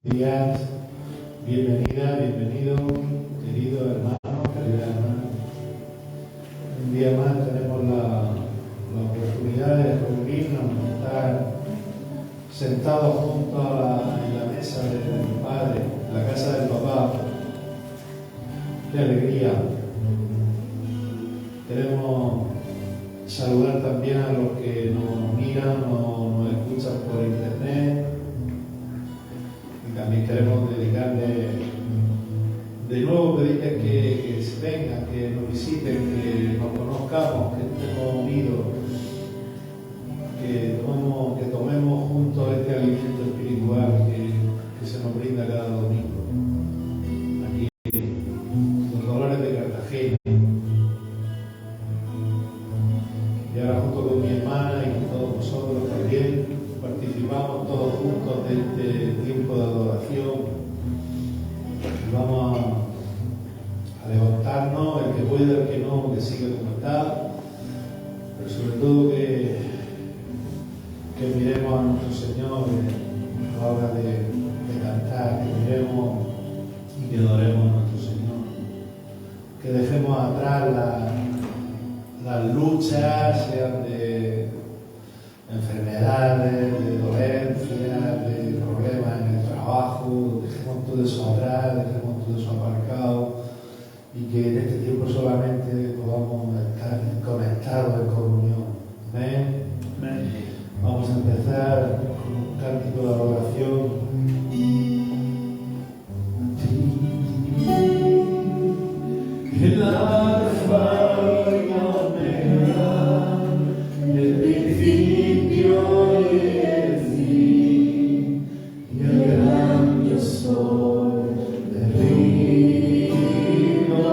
días, bienvenida, bienvenido, querido hermano, querida hermana. Un día más tenemos la oportunidad de reunirnos, de estar sentados juntos en la mesa del Padre, en la casa del Papá. ¡Qué alegría! Queremos saludar también a los que nos miran o nos escuchan por internet. También queremos dedicarle de nuevo, pedirles que se vengan, que nos visiten, que nos conozcamos, que estemos unidos, que tomemos juntos este alimento espiritual que se nos brinda cada domingo. Aquí, los Dolores de Cartagena. Y ahora junto con mi hermana y con todos vosotros también participamos todos juntos de este tiempo de adoración. Vamos a levantarnos, el que pueda, el que no, que siga como está, pero sobre todo que miremos a nuestro Señor a la hora de cantar, que miremos y que adoremos a nuestro Señor, que dejemos atrás las luchas, sean de enfermedades, de dolencias, de problemas en el trabajo. Dejemos todo eso atrás, dejemos todo eso aparcado y que en este tiempo solamente podamos estar conectados en comunión. Amén. Amén. Vamos a empezar con un cántico de adoración. El alfa y omega, el principio y el fin, y el gran yo soy, te rindo a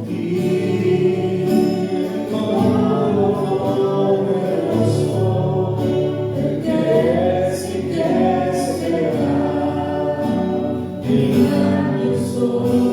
ti, como poderoso, el que es y que será, el gran yo soy.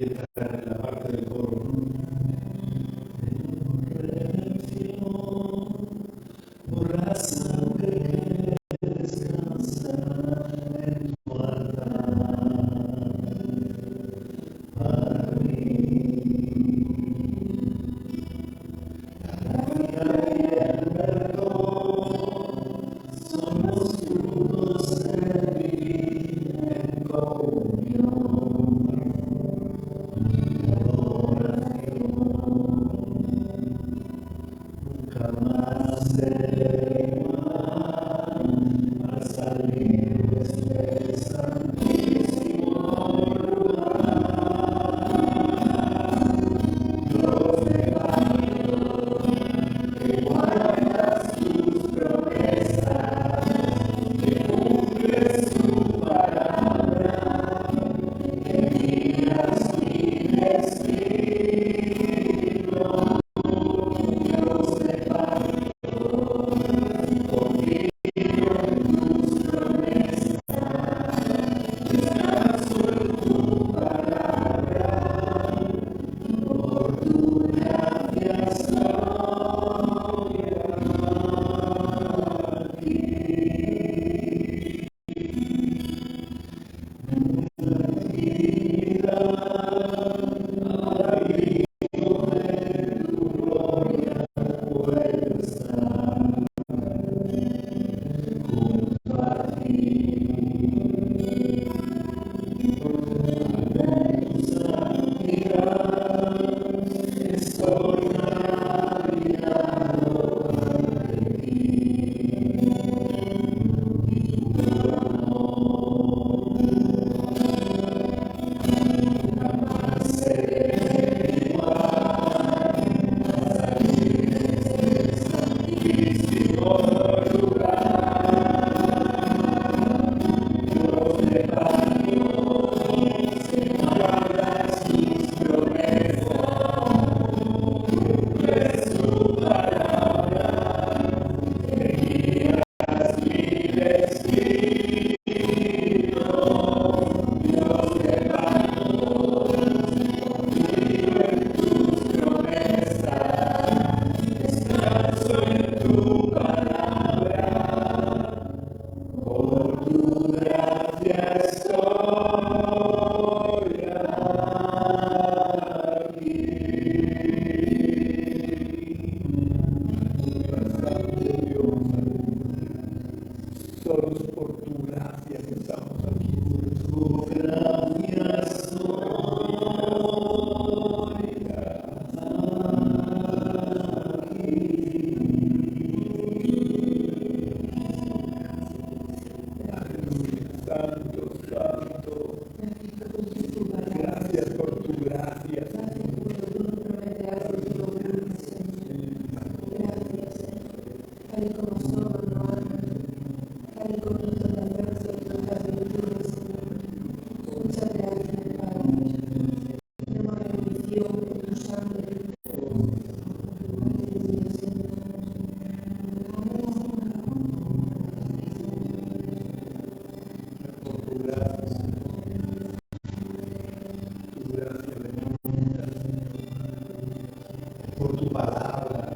entra en la parte del coro. Por tu palabra,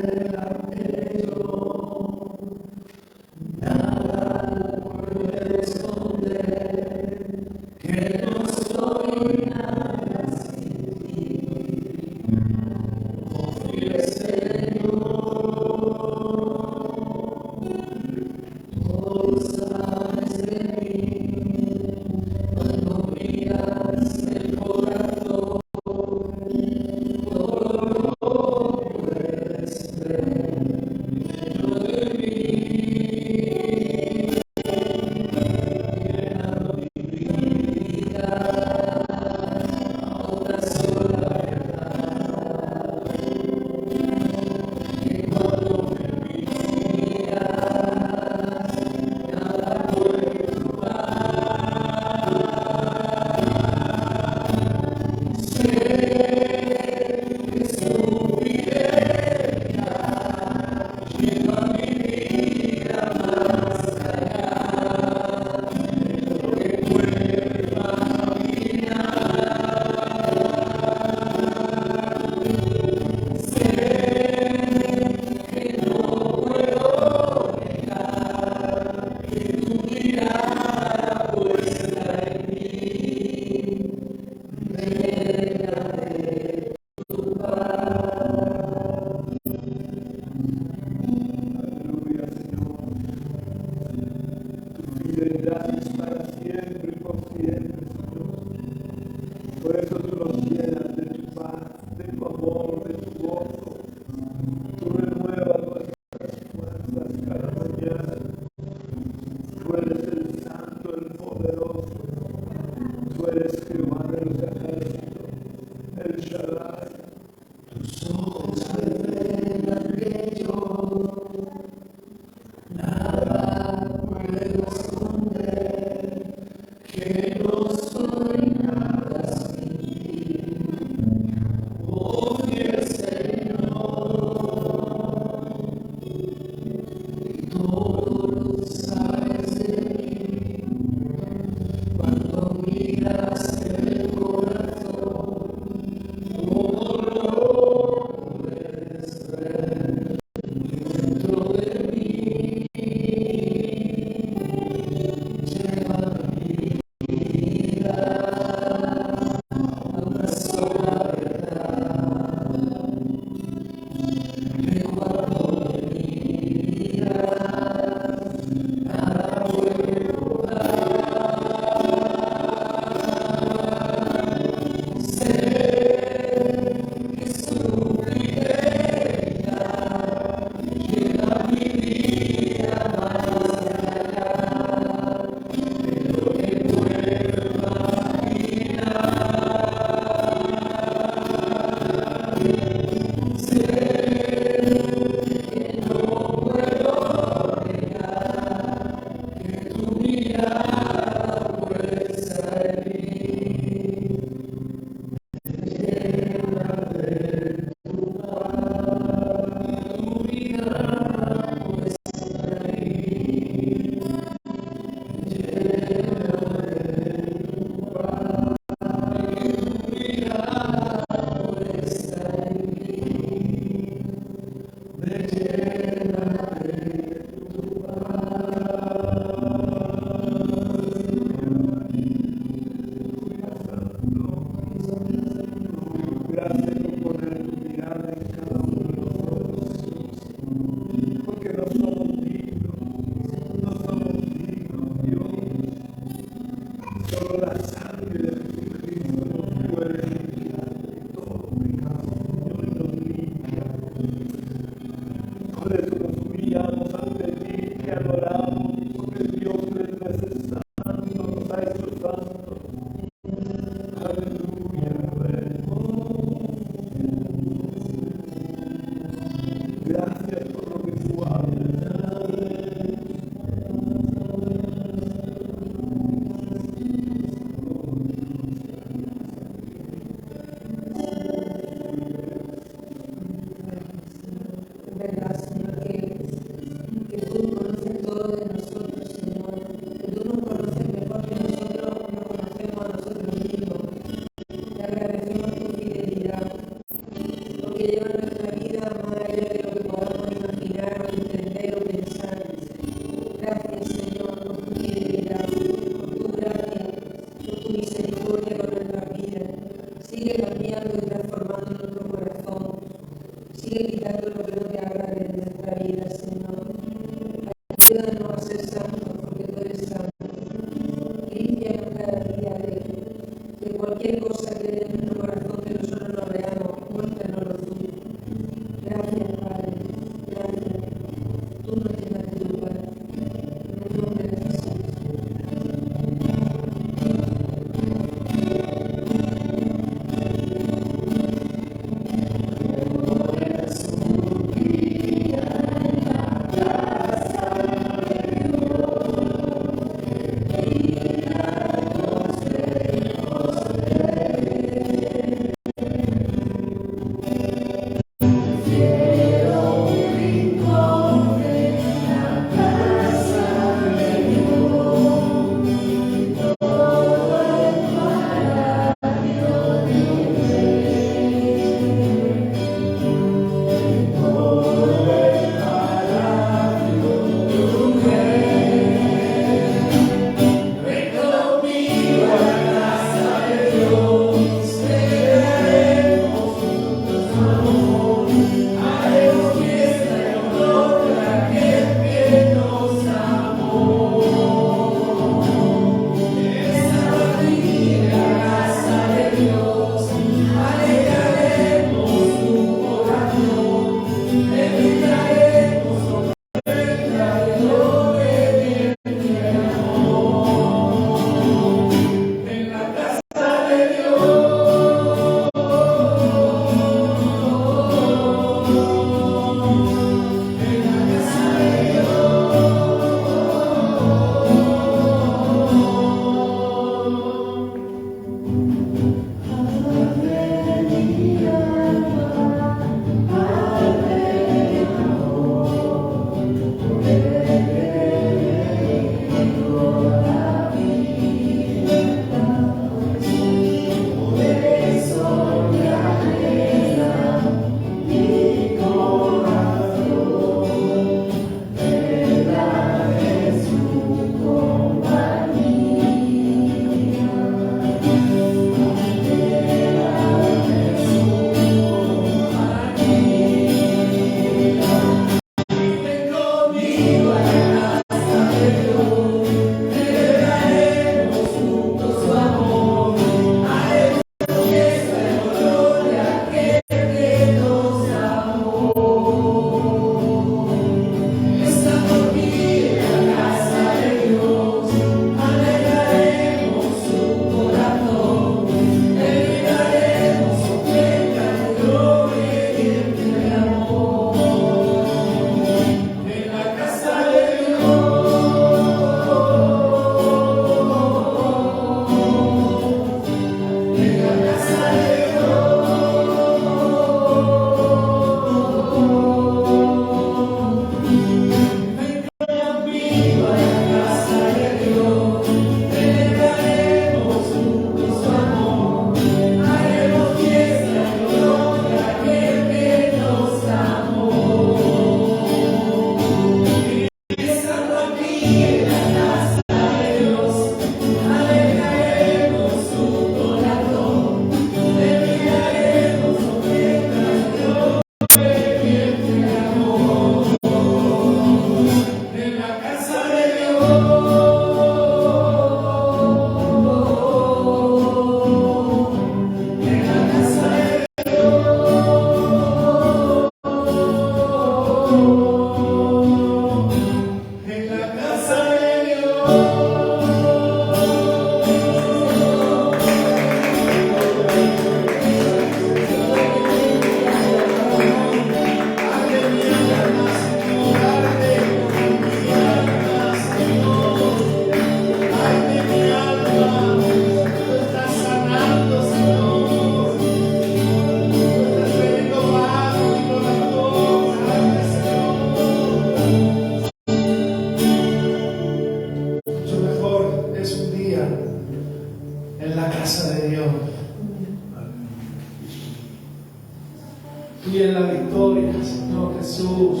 Tuya es la victoria, Señor Jesús.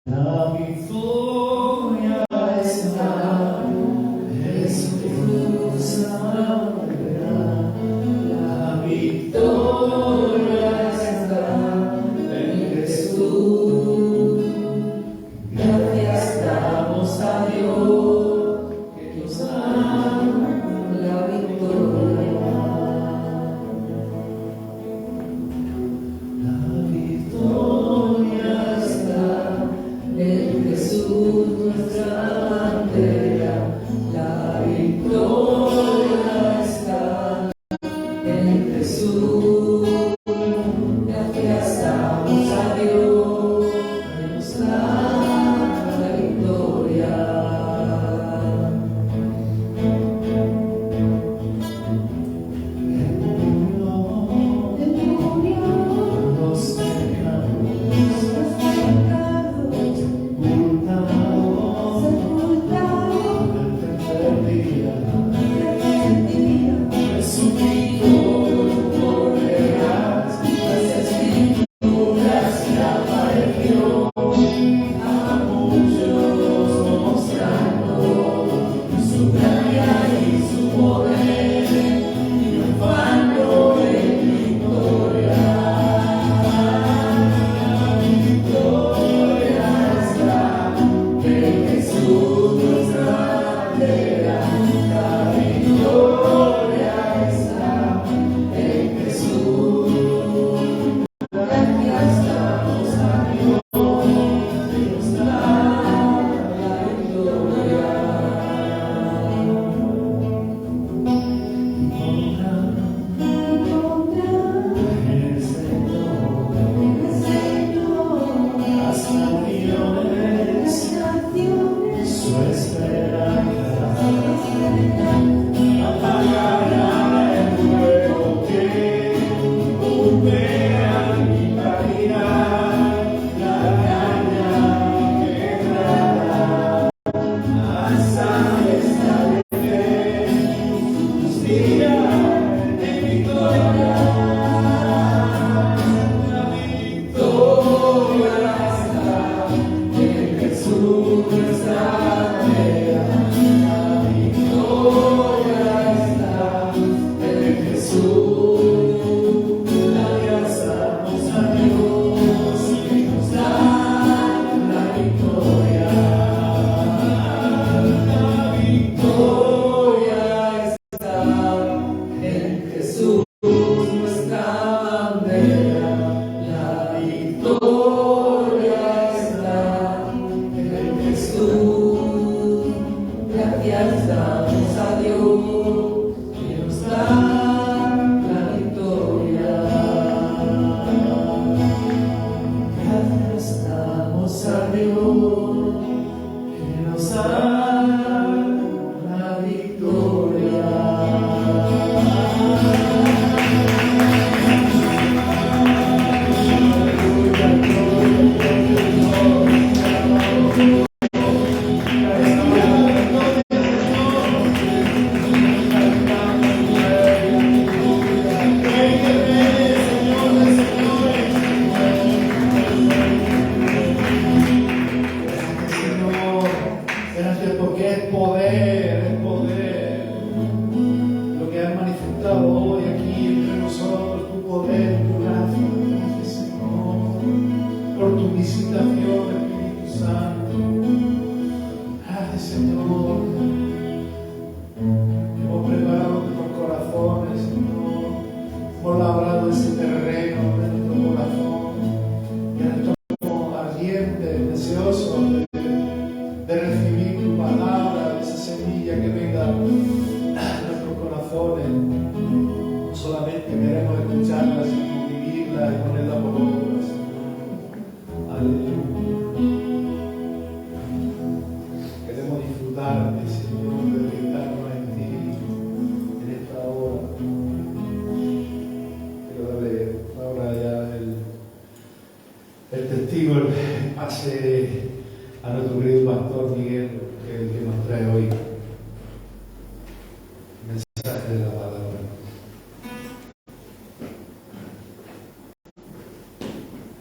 La victoria está en Jesús, la victoria está en Jesús. Gracias damos a Dios que nos da la victoria. La victoria está en Jesús, nuestra bandera. La victoria está en Jesús. Gracias damos a Dios que nos da la victoria.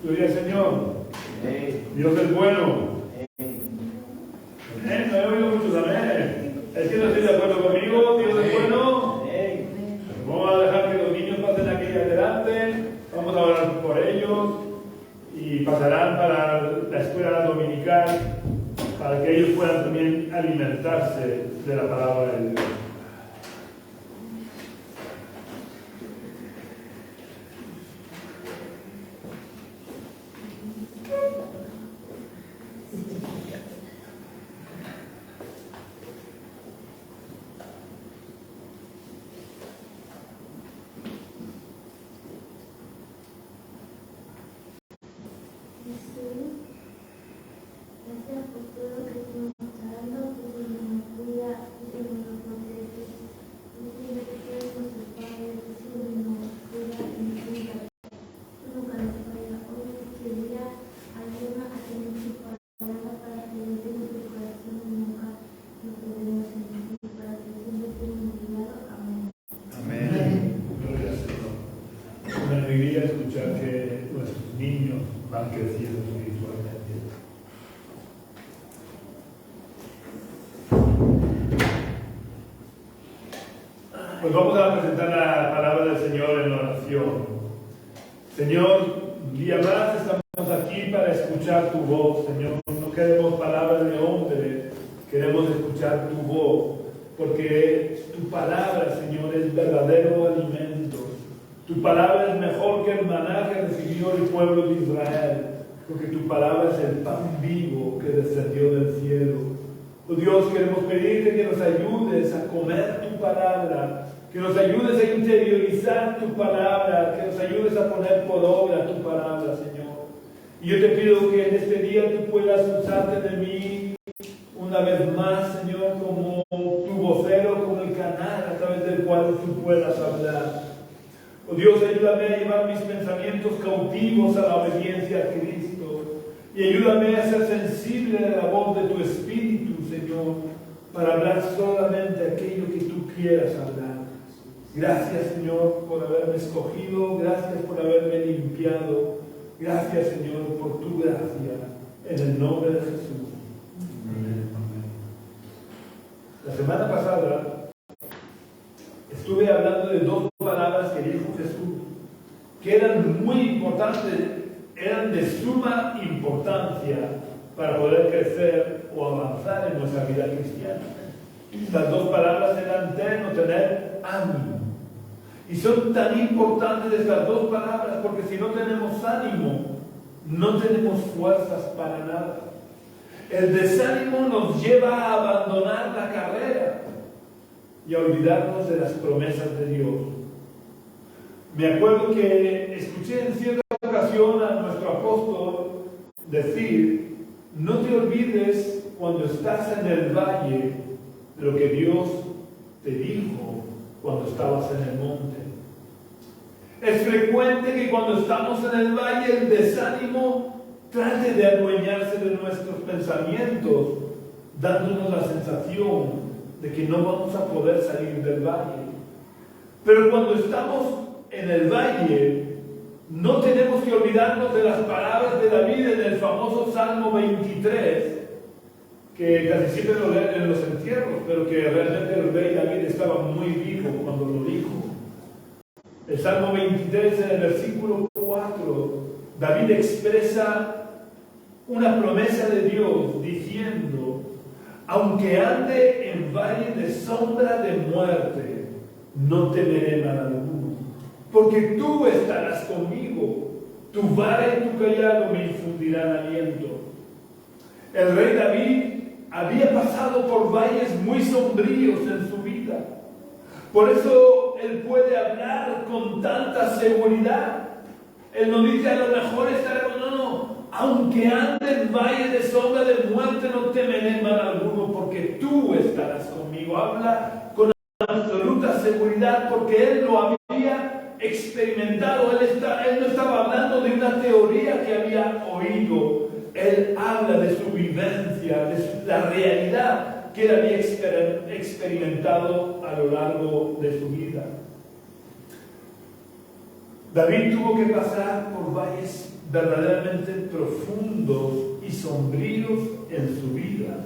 Gloria al Señor. Dios es bueno. No he oído muchos amén. Es que no estoy de acuerdo conmigo. Dios es bueno. Vamos a dejar que los niños pasen aquí adelante. Vamos a orar por ellos. Y pasarán para la escuela dominical para que ellos puedan también alimentarse de la palabra de Dios. Escuchar que nuestros niños van creciendo espiritualmente. Pues vamos a presentar la palabra del Señor en oración. Señor, un día más estamos aquí para escuchar tu voz, Señor. No queremos palabras de hombre, queremos escuchar tu voz, porque tu palabra, Señor, es verdadero alimento. Tu palabra es mejor que el maná que recibió el pueblo de Israel, porque tu palabra es el pan vivo que descendió del cielo. Oh Dios, queremos pedirte que nos ayudes a comer tu palabra, que nos ayudes a interiorizar tu palabra, que nos ayudes a poner por obra tu palabra, Señor. Y yo te pido que en este día tú puedas usarte de mí una vez más, Señor, como tu vocero, como el canal a través del cual tú puedas hablar. Oh Dios, ayúdame a llevar mis pensamientos cautivos a la obediencia a Cristo. Y ayúdame a ser sensible a la voz de tu Espíritu, Señor, para hablar solamente aquello que tú quieras hablar. Gracias, Señor, por haberme escogido. Gracias por haberme limpiado. Gracias, Señor, por tu gracia. En el nombre de Jesús. Amén. La semana pasada estuve hablando de dos palabras que dijo Jesús, que eran muy importantes, eran de suma importancia para poder crecer o avanzar en nuestra vida cristiana. Las dos palabras eran tener ánimo. Y son tan importantes estas dos palabras porque si no tenemos ánimo, no tenemos fuerzas para nada. El desánimo nos lleva a abandonar la carrera y a olvidarnos de las promesas de Dios. Me acuerdo que escuché en cierta ocasión a nuestro apóstol decir: no te olvides cuando estás en el valle de lo que Dios te dijo cuando estabas en el monte. Es frecuente que cuando estamos en el valle el desánimo trate de adueñarse de nuestros pensamientos, dándonos la sensación de que no vamos a poder salir del valle. Pero cuando estamos en el valle, no tenemos que olvidarnos de las palabras de David en el famoso Salmo 23, que casi siempre lo leen en los entierros, pero que realmente el rey David estaba muy vivo cuando lo dijo. El Salmo 23, en el versículo 4, David expresa una promesa de Dios diciendo: aunque ande en valle de sombra de muerte, no temeré mal alguno, porque tú estarás conmigo, tu vara y tu callado me infundirán aliento. El rey David había pasado por valles muy sombríos en su vida. Por eso él puede hablar con tanta seguridad. Él no dice: a lo mejor estará con... No. Aunque ande en valle de sombra de muerte, no temeré mal alguno, porque tú estarás conmigo. Habla con absoluta seguridad, porque él lo había experimentado. Él no estaba hablando de una teoría que había oído. Él habla de su vivencia, de la realidad que él había experimentado a lo largo de su vida. David tuvo que pasar por valles verdaderamente profundos y sombríos en su vida,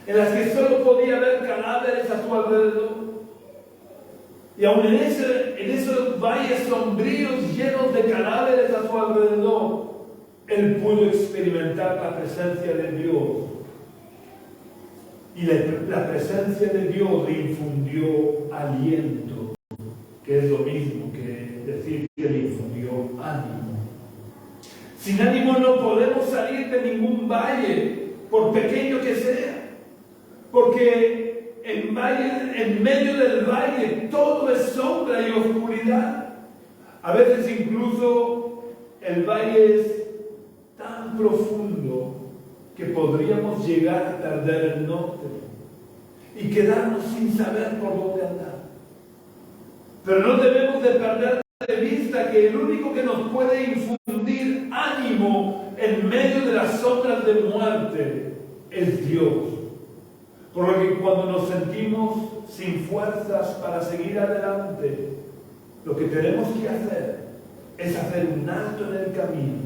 en las que solo podía ver cadáveres a su alrededor. Y aun en esos valles sombríos llenos de cadáveres a su alrededor, él pudo experimentar la presencia de Dios. Y la presencia de Dios le infundió aliento, que es lo mismo que decir que le infundió ánimo. Sin ánimo no podemos salir de ningún valle, por pequeño que sea, porque en medio del valle todo es sombra y oscuridad. A veces incluso el valle es tan profundo que podríamos llegar a perder el norte y quedarnos sin saber por dónde andar. Pero no debemos de perder de vista que el único que nos puede infundir ánimo en medio de las sombras de muerte es Dios. Por lo que cuando nos sentimos sin fuerzas para seguir adelante, lo que tenemos que hacer es hacer un alto en el camino,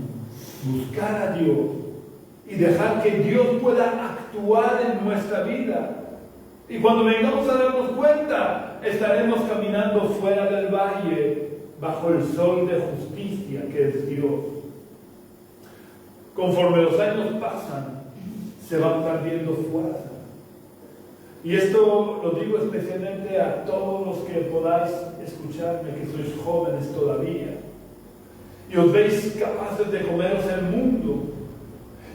buscar a Dios y dejar que Dios pueda actuar en nuestra vida. Y cuando vengamos a darnos cuenta, estaremos caminando fuera del valle, bajo el sol de justicia que es Dios. Conforme los años pasan, se van perdiendo fuerza. Y esto lo digo especialmente a todos los que podáis escucharme, que sois jóvenes todavía, y os veis capaces de comeros el mundo,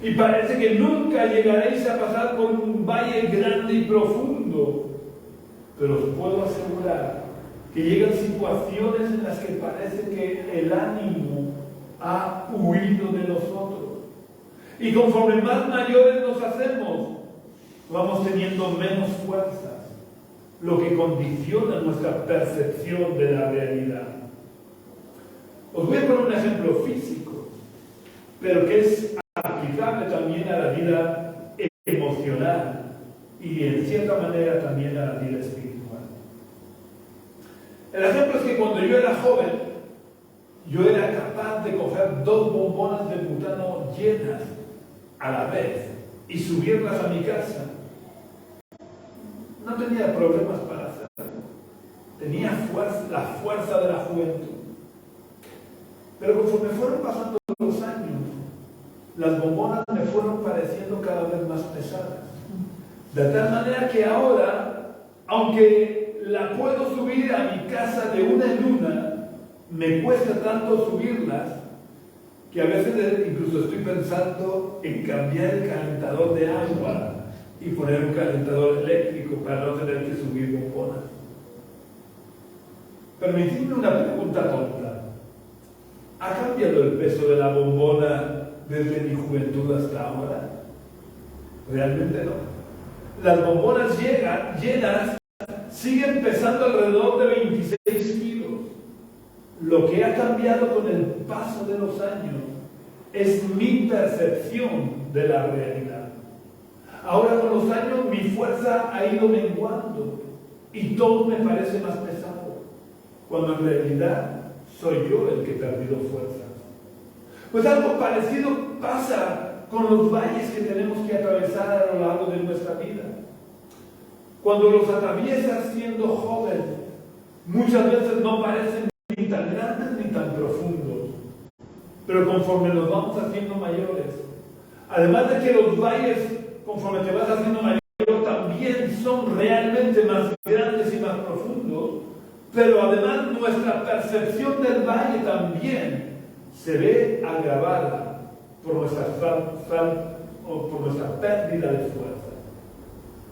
y parece que nunca llegaréis a pasar por un valle grande y profundo, pero os puedo asegurar que llegan situaciones en las que parece que el ánimo ha huido de nosotros, y conforme más mayores nos hacemos, vamos teniendo menos fuerzas, lo que condiciona nuestra percepción de la realidad. Os voy a poner un ejemplo físico, pero que es aplicable también a la vida emocional y en cierta manera también a la vida espiritual. El ejemplo es que cuando yo era joven, yo era capaz de coger 2 bombonas de butano llenas a la vez y subirlas a mi casa. No tenía problemas para hacerlo. Tenía la fuerza de la juventud. Pero conforme fueron pasando los años, las bombonas me fueron pareciendo cada vez más pesadas. De tal manera que ahora, aunque la puedo subir a mi casa de una en una, me cuesta tanto subirlas que a veces incluso estoy pensando en cambiar el calentador de agua y poner un calentador eléctrico para no tener que subir bombonas. Permitidme una pregunta tonta. ¿Ha cambiado el peso de la bombona desde mi juventud hasta ahora? Realmente no. Las bombonas llenas siguen pesando alrededor de 26 kilos. Lo que ha cambiado con el paso de los años es mi percepción de la realidad. Ahora con los años mi fuerza ha ido menguando y todo me parece más pesado, cuando en realidad soy yo el que he perdido fuerza. Pues algo parecido pasa con los valles que tenemos que atravesar a lo largo de nuestra vida. Cuando los atraviesas siendo joven, muchas veces no parecen ni tan grandes ni tan profundos, pero conforme nos vamos haciendo mayores, además de que los valles, conforme te vas haciendo mayor, también son realmente más grandes y más profundos, pero además nuestra percepción del valle también se ve agravada por nuestra pérdida de fuerza,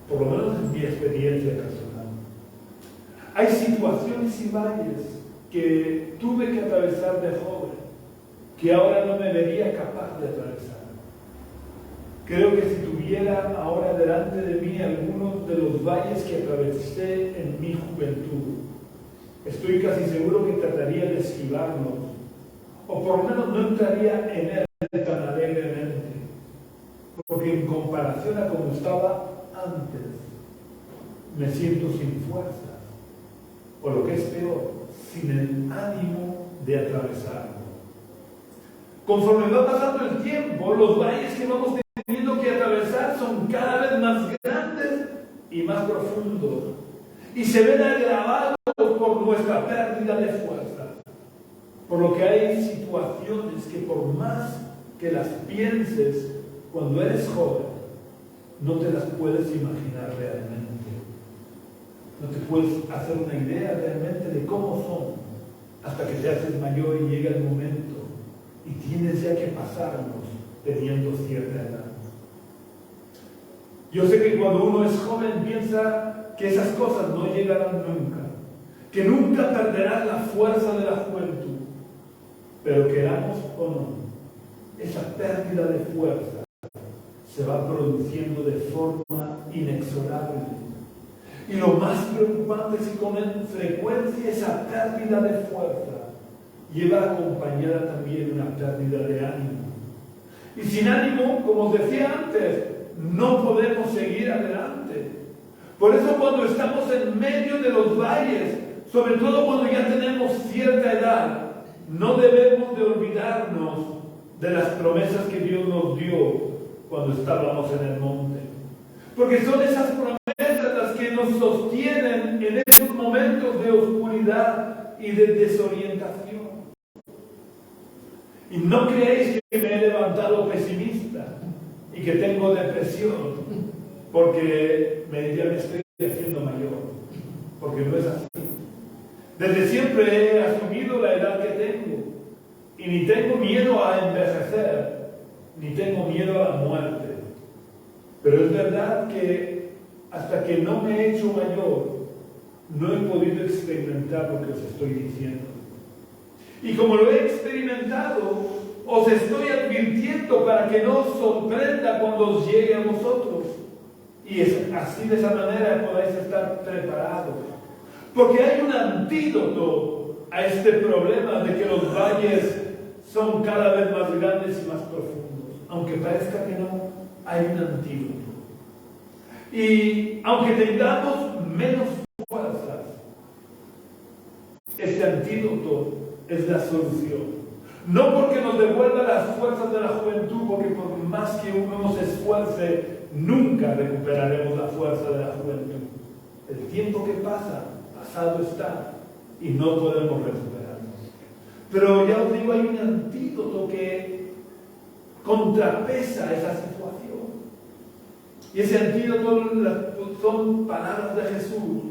por lo menos en mi experiencia personal. Hay situaciones y valles que tuve que atravesar de joven, que ahora no me vería capaz de atravesar. Creo que si tuviera ahora delante de mí algunos de los valles que atravesé en mi juventud, estoy casi seguro que trataría de esquivarlos, o por lo menos no entraría en él tan alegremente, porque en comparación a como estaba antes, me siento sin fuerza, o lo que es peor, sin el ánimo de atravesarlo. conforme va pasando el tiempo, los valles que vamos teniendo que atravesar son cada vez más grandes y más profundos. Y se ven agravados por nuestra pérdida de fuerza. Por lo que hay situaciones que por más que las pienses cuando eres joven, no te las puedes imaginar realmente. No te puedes hacer una idea realmente de cómo son hasta que te haces mayor y llega el momento y tienes ya que pasarlos teniendo cierta edad. Yo sé que cuando uno es joven piensa que esas cosas no llegarán nunca, que nunca perderás la fuerza de la juventud, pero queramos o no, esa pérdida de fuerza se va produciendo de forma inexorable. Y lo más preocupante es que con frecuencia esa pérdida de fuerza lleva acompañada también una pérdida de ánimo. Y sin ánimo, como os decía antes, no podemos seguir adelante. Por eso cuando estamos en medio de los valles, sobre todo cuando ya tenemos cierta edad, no debemos de olvidarnos de las promesas que Dios nos dio cuando estábamos en el monte. Porque son esas promesas las que nos sostienen en esos momentos de oscuridad y de desorientación. Y no creéis que me he levantado pesimista y que tengo depresión porque ya me estoy haciendo mayor, porque no es así. Desde siempre he asumido la edad que tengo y ni tengo miedo a envejecer, ni tengo miedo a la muerte. Pero es verdad que hasta que no me he hecho mayor, no he podido experimentar lo que os estoy diciendo. Y como lo he experimentado, os estoy advirtiendo para que no os sorprenda cuando os llegue a vosotros. Y así de esa manera podáis estar preparados. Porque hay un antídoto a este problema de que los valles son cada vez más grandes y más profundos. Aunque parezca que no, hay un antídoto. Y aunque tengamos menos fuerzas, este antídoto es la solución. No porque nos devuelva las fuerzas de la juventud, porque por más que uno se esfuerce, nunca recuperaremos la fuerza de la juventud. El tiempo que pasa, pasado está, y no podemos recuperarnos. Pero ya os digo, hay un antídoto que contrapesa esa situación. Y ese antídoto son palabras de Jesús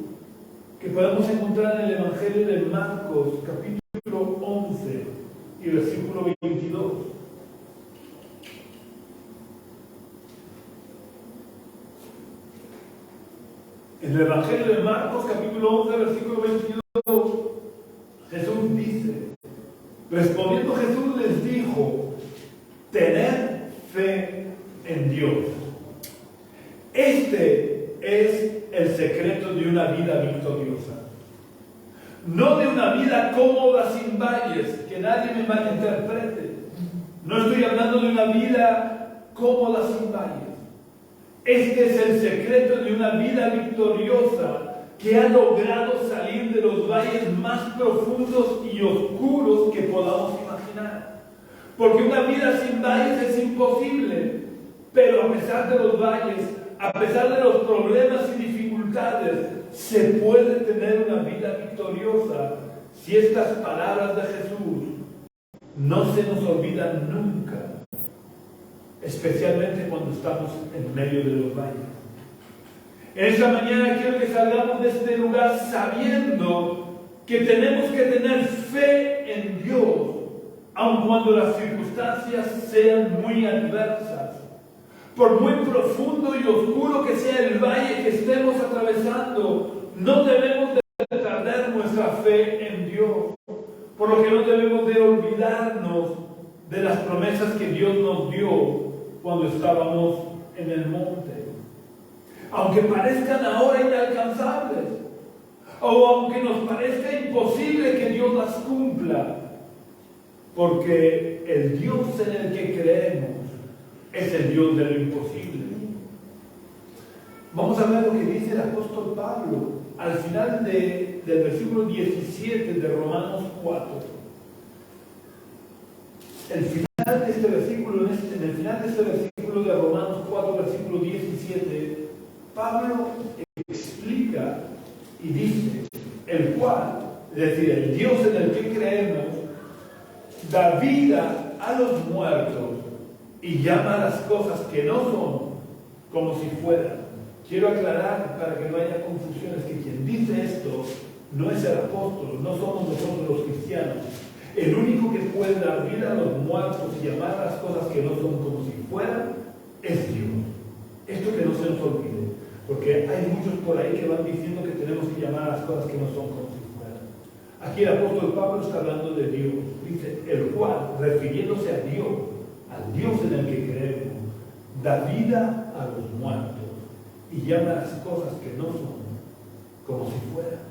que podemos encontrar en el Evangelio de Marcos, capítulo 11 y versículo 22. En el Evangelio de Marcos, capítulo 11, versículo 22, Jesús dice, respondiendo Jesús les dijo, tened fe en Dios. Este es el secreto de una vida victoriosa. No de una vida cómoda sin valles, que nadie me malinterprete. No estoy hablando de una vida cómoda sin valles. Este es el secreto de una vida victoriosa que ha logrado salir de los valles más profundos y oscuros que podamos imaginar. Porque una vida sin valles es imposible, pero a pesar de los valles, a pesar de los problemas y dificultades, se puede tener una vida victoriosa si estas palabras de Jesús no se nos olvidan nunca, especialmente cuando estamos en medio de los valles. En esta mañana quiero que salgamos de este lugar sabiendo que tenemos que tener fe en Dios, aun cuando las circunstancias sean muy adversas. Por muy profundo y oscuro que sea el valle que estemos atravesando, no debemos de perder nuestra fe en Dios. Por lo que no debemos de olvidarnos de las promesas que Dios nos dio cuando estábamos en el monte. Aunque parezcan ahora inalcanzables, o aunque nos parezca imposible que Dios las cumpla, porque el Dios en el que creemos es el Dios de lo imposible. Vamos a ver lo que dice el apóstol Pablo al final del versículo 17 de Romanos 4. El final final de este versículo, en el final de este versículo de Romanos 4, versículo 17, Pablo explica y dice, el cual, es decir, el Dios en el que creemos, da vida a los muertos y llama a las cosas que no son como si fueran. Quiero aclarar para que no haya confusiones que quien dice esto no es el apóstol, no somos nosotros los cristianos. El único que puede dar vida a los muertos y llamar a las cosas que no son como si fueran es Dios. Esto que no se nos olvide, porque hay muchos por ahí que van diciendo que tenemos que llamar a las cosas que no son como si fueran. Aquí el apóstol Pablo está hablando de Dios, dice, el cual, refiriéndose a Dios, al Dios en el que creemos, da vida a los muertos y llama a las cosas que no son como si fueran.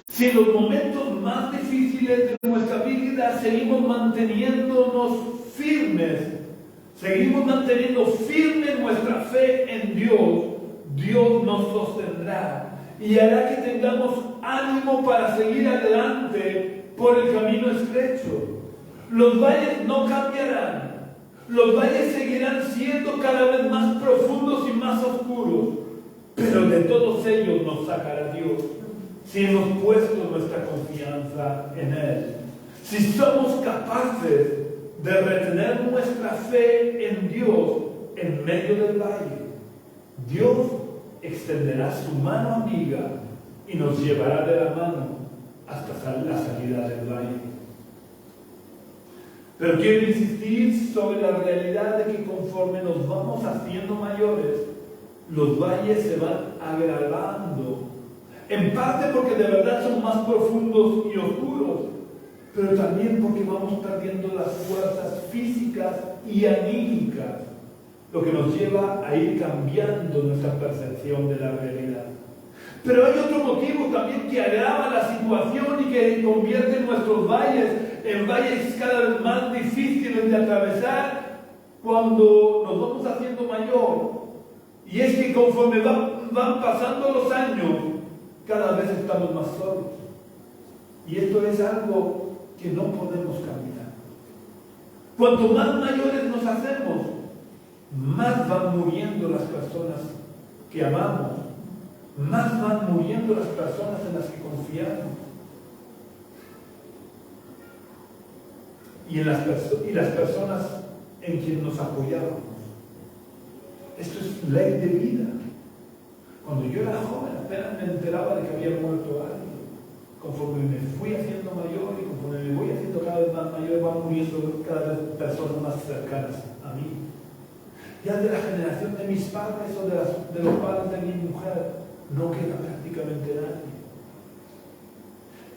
Si en los momentos más difíciles de nuestra vida seguimos manteniéndonos firmes, seguimos manteniendo firme nuestra fe en Dios, Dios nos sostendrá y hará que tengamos ánimo para seguir adelante por el camino estrecho. Los valles no cambiarán. Los valles seguirán siendo cada vez más profundos y más oscuros, pero de todos ellos nos sacará Dios si hemos puesto nuestra confianza en Él. Si somos capaces de retener nuestra fe en Dios en medio del valle, Dios extenderá su mano amiga y nos llevará de la mano hasta la salida del valle. Pero quiero insistir sobre la realidad de que conforme nos vamos haciendo mayores, los valles se van agravando. En parte porque de verdad son más profundos y oscuros, pero también porque vamos perdiendo las fuerzas físicas y anímicas, lo que nos lleva a ir cambiando nuestra percepción de la realidad. Pero hay otro motivo también que agrava la situación y que convierte nuestros valles en valles cada vez más difíciles de atravesar cuando nos vamos haciendo mayor. Y es que conforme van pasando los años, cada vez estamos más solos. Y esto es algo que no podemos cambiar. Cuanto más mayores nos hacemos, más van muriendo las personas que amamos, más van muriendo las personas en las que confiamos. Y las personas en quien nos apoyábamos. Esto es ley de vida. Cuando yo era joven apenas me enteraba de que había muerto alguien. Conforme me fui haciendo mayor y conforme me voy haciendo cada vez más mayor, van muriendo cada vez personas más cercanas a mí. Ya de la generación de mis padres o de los padres de mi mujer, no queda prácticamente nadie.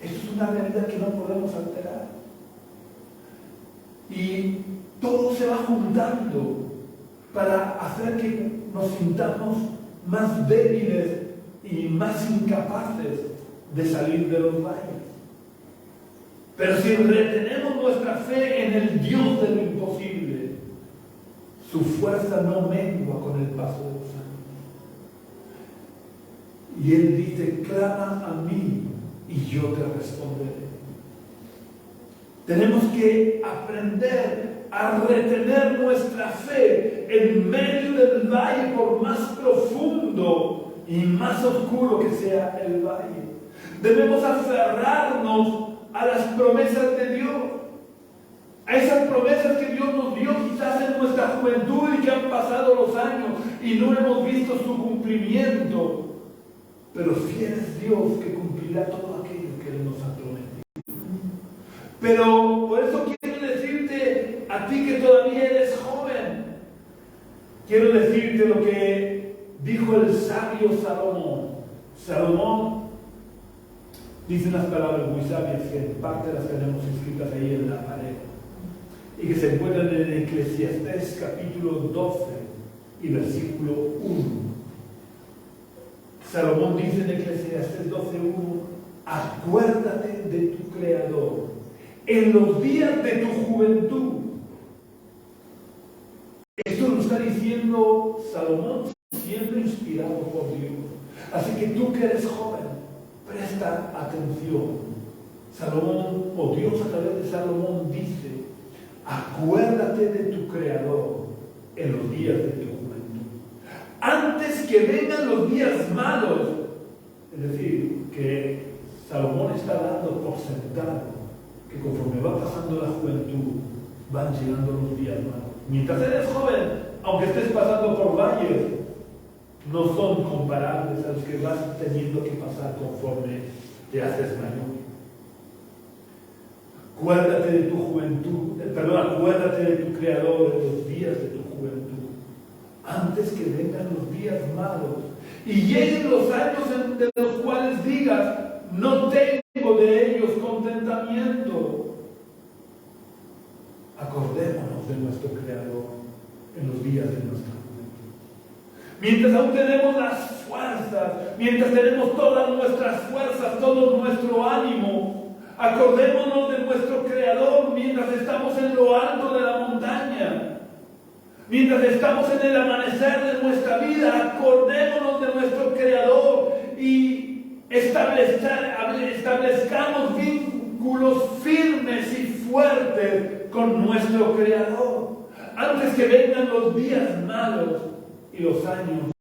Esto es una realidad que no podemos alterar. Y todo se va juntando para hacer que nos sintamos más débiles y más incapaces de salir de los valles. Pero si retenemos nuestra fe en el Dios de lo imposible, su fuerza no mengua con el paso de los años. Y Él dice, clama a mí y yo te responderé. Tenemos que aprender a retener nuestra fe en medio del valle, por más profundo y más oscuro que sea el valle. Debemos aferrarnos a las promesas de Dios, a esas promesas que Dios nos dio quizás en nuestra juventud y que han pasado los años y no hemos visto su cumplimiento. Pero fiel es Dios que cumplirá todo aquello que Él nos ha prometido. Pero por eso quiero decirte a ti que todavía eres joven, quiero decirte lo que dijo el sabio Salomón. Salomón dice unas palabras muy sabias que en parte las tenemos escritas ahí en la pared y que se encuentran en Eclesiastés capítulo 12 y versículo 1. Salomón dice en Eclesiastés 12:1, acuérdate de tu Creador en los días de tu juventud. Esto lo está diciendo Salomón, siempre inspirado por Dios. Así que tú que eres joven, presta atención. Salomón, o Dios a través de Salomón dice, acuérdate Acuérdate de tu Creador en los días de tu juventud. Antes que vengan los días malos. Es decir, que Salomón está dando por sentado que conforme va pasando la juventud, van llegando los días malos. Mientras eres joven, aunque estés pasando por valles, no son comparables a los que vas teniendo que pasar conforme te haces mayor. Acuérdate de tu juventud, acuérdate de tu Creador en los días de tu juventud, antes que vengan los días malos y lleguen los años de los cuales digas, no tengo de ellos contentamiento. Acordémonos de nuestro Creador en los días de nuestra juventud. Mientras aún tenemos las fuerzas, mientras tenemos todas nuestras fuerzas, todo nuestro ánimo, acordémonos de nuestro Creador mientras estamos en lo alto de la montaña. Mientras estamos en el amanecer de nuestra vida, acordémonos de nuestro Creador y establezcamos vínculos firmes y fuertes con nuestro Creador. Antes que vengan los días malos y los años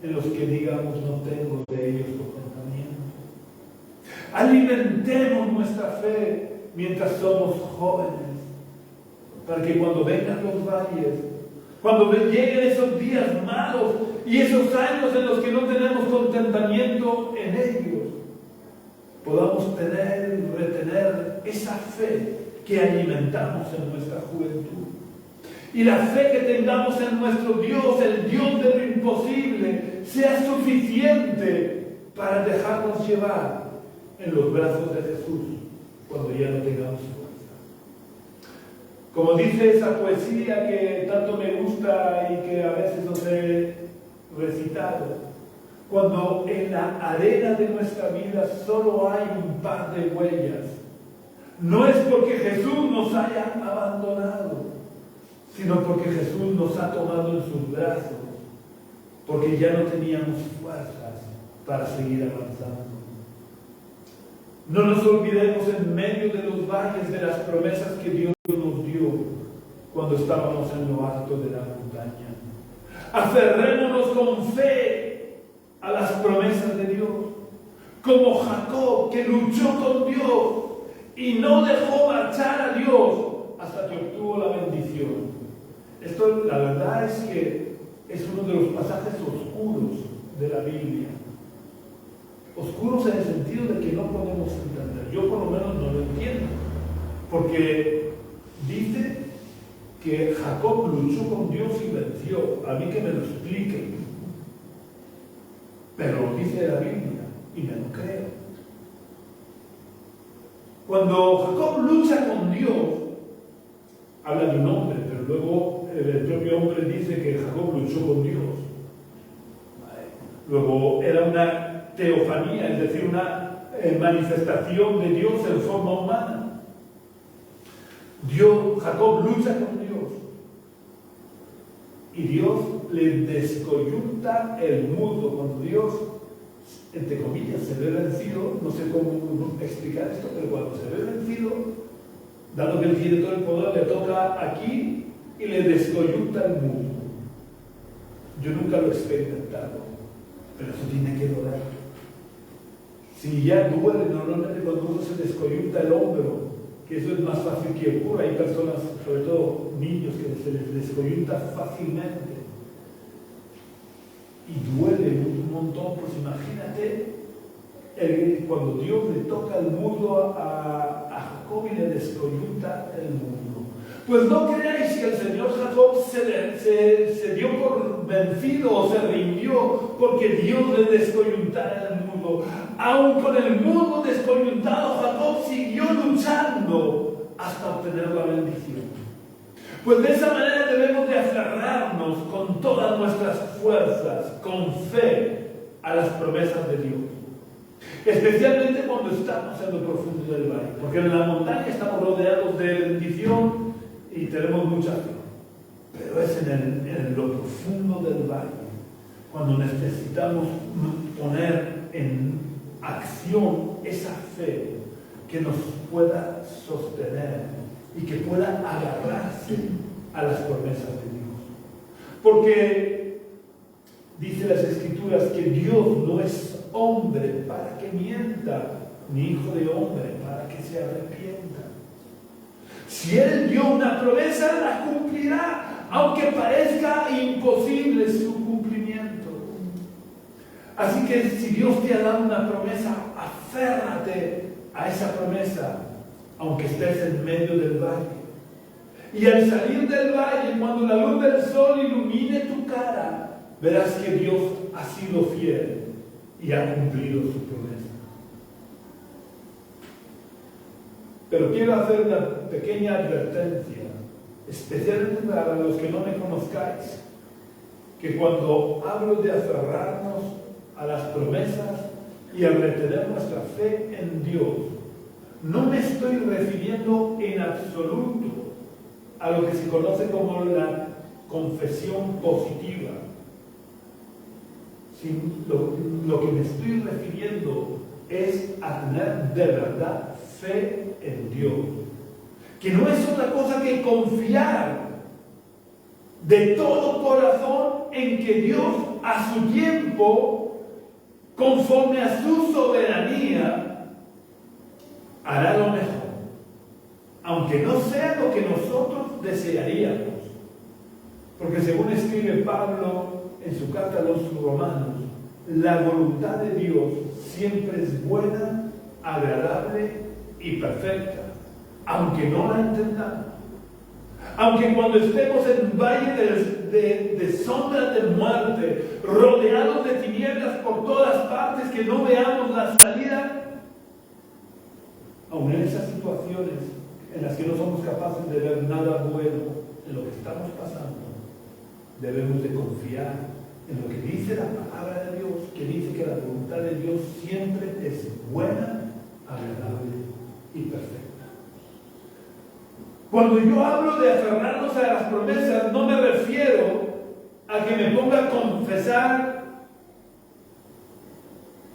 en los que digamos no tengo de ellos contentamiento. Alimentemos nuestra fe mientras somos jóvenes, para que cuando vengan los valles, cuando lleguen esos días malos y esos años en los que no tenemos contentamiento en ellos, podamos retener esa fe que alimentamos en nuestra juventud. Y la fe que tengamos en nuestro Dios, el Dios de lo imposible, sea suficiente para dejarnos llevar en los brazos de Jesús cuando ya no tengamos fuerza. Como dice esa poesía que tanto me gusta y que a veces os he recitado, cuando en la arena de nuestra vida solo hay un par de huellas, no es porque Jesús nos haya abandonado, sino porque Jesús nos ha tomado en sus brazos, porque ya no teníamos fuerzas para seguir avanzando. No nos olvidemos en medio de los valles de las promesas que Dios nos dio cuando estábamos en lo alto de la montaña. Aferrémonos con fe a las promesas de Dios, como Jacob, que luchó con Dios y no dejó marchar a Dios hasta que obtuvo la bendición. Esto, la verdad es que es uno de los pasajes oscuros de la Biblia. Oscuros en el sentido de que no podemos entender. Yo por lo menos no lo entiendo. Porque dice que Jacob luchó con Dios y venció. A mí que me lo expliquen. Pero lo dice la Biblia y me lo creo. Cuando Jacob lucha con Dios, habla de un hombre, pero luego el propio hombre dice que Jacob luchó con Dios. Luego era una teofanía, es decir, una manifestación de Dios en forma humana. Jacob lucha con Dios y Dios le descoyunta el muslo. Cuando Dios, entre comillas, se ve vencido, no sé cómo explicar esto, pero cuando se ve vencido, dado que él tiene todo el poder, le toca aquí y le descoyunta el muslo. Yo nunca lo he experimentado, pero eso tiene que doler. Si ya duele normalmente cuando uno se descoyunta el hombro, que eso es más fácil que ocurra, hay personas, sobre todo niños, que se les descoyunta fácilmente y duele un montón. Pues imagínate cuando Dios le toca el muslo a Jacob y le descoyunta el muslo. Pues no creáis que el señor Jacob se dio por vencido o se rindió porque Dios le descoyuntara el muslo. Aun con el muslo descoyuntado, Jacob siguió luchando hasta obtener la bendición. Pues de esa manera debemos de aferrarnos con todas nuestras fuerzas, con fe, a las promesas de Dios. Especialmente cuando estamos en lo profundo del valle, porque en la montaña estamos rodeados de bendición y tenemos mucha fe, pero es en lo profundo del valle cuando necesitamos poner en acción esa fe que nos pueda sostener y que pueda agarrarse a las promesas de Dios. Porque dice las Escrituras que Dios no es hombre para que mienta, ni hijo de hombre para que se arrepienta. Si Él dio una promesa, la cumplirá, aunque parezca imposible su cumplimiento. Así que si Dios te ha dado una promesa, aférrate a esa promesa, aunque estés en medio del valle. Y al salir del valle, cuando la luz del sol ilumine tu cara, verás que Dios ha sido fiel y ha cumplido su promesa. Pero quiero hacer una pequeña advertencia, especialmente para los que no me conozcáis, que cuando hablo de aferrarnos a las promesas y a retener nuestra fe en Dios, no me estoy refiriendo en absoluto a lo que se conoce como la confesión positiva. Lo que me estoy refiriendo es a tener de verdad fe en Dios, que no es otra cosa que confiar de todo corazón en que Dios a su tiempo, conforme a su soberanía, hará lo mejor, aunque no sea lo que nosotros desearíamos. Porque según escribe Pablo en su carta a los Romanos, la voluntad de Dios siempre es buena, agradable y perfecta, aunque no la entendamos. Aunque cuando estemos en valle de sombras de muerte, rodeados de tinieblas por todas partes, que no veamos la salida, aun en esas situaciones en las que no somos capaces de ver nada bueno en lo que estamos pasando, debemos de confiar en lo que dice la palabra de Dios, que dice que la voluntad de Dios siempre es buena, agradable y perfecta. Cuando yo hablo de aferrarnos a las promesas, no me refiero a que me ponga a confesar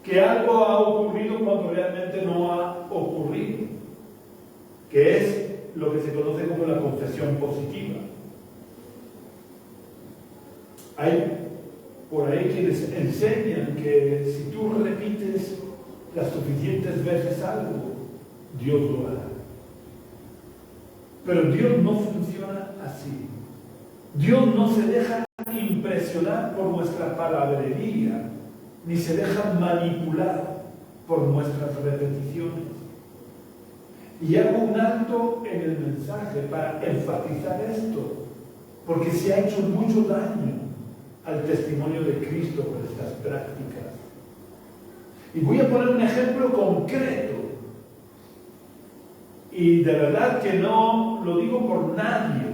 que algo ha ocurrido cuando realmente no ha ocurrido, que es lo que se conoce como la confesión positiva. Hay por ahí quienes enseñan que si tú repites las suficientes veces algo, Dios lo hará. Pero Dios no funciona así. Dios no se deja impresionar por nuestra palabrería, ni se deja manipular por nuestras repeticiones. Y hago un alto en el mensaje para enfatizar esto, porque se ha hecho mucho daño al testimonio de Cristo con estas prácticas. Y voy a poner un ejemplo concreto. Y de verdad que no lo digo por nadie.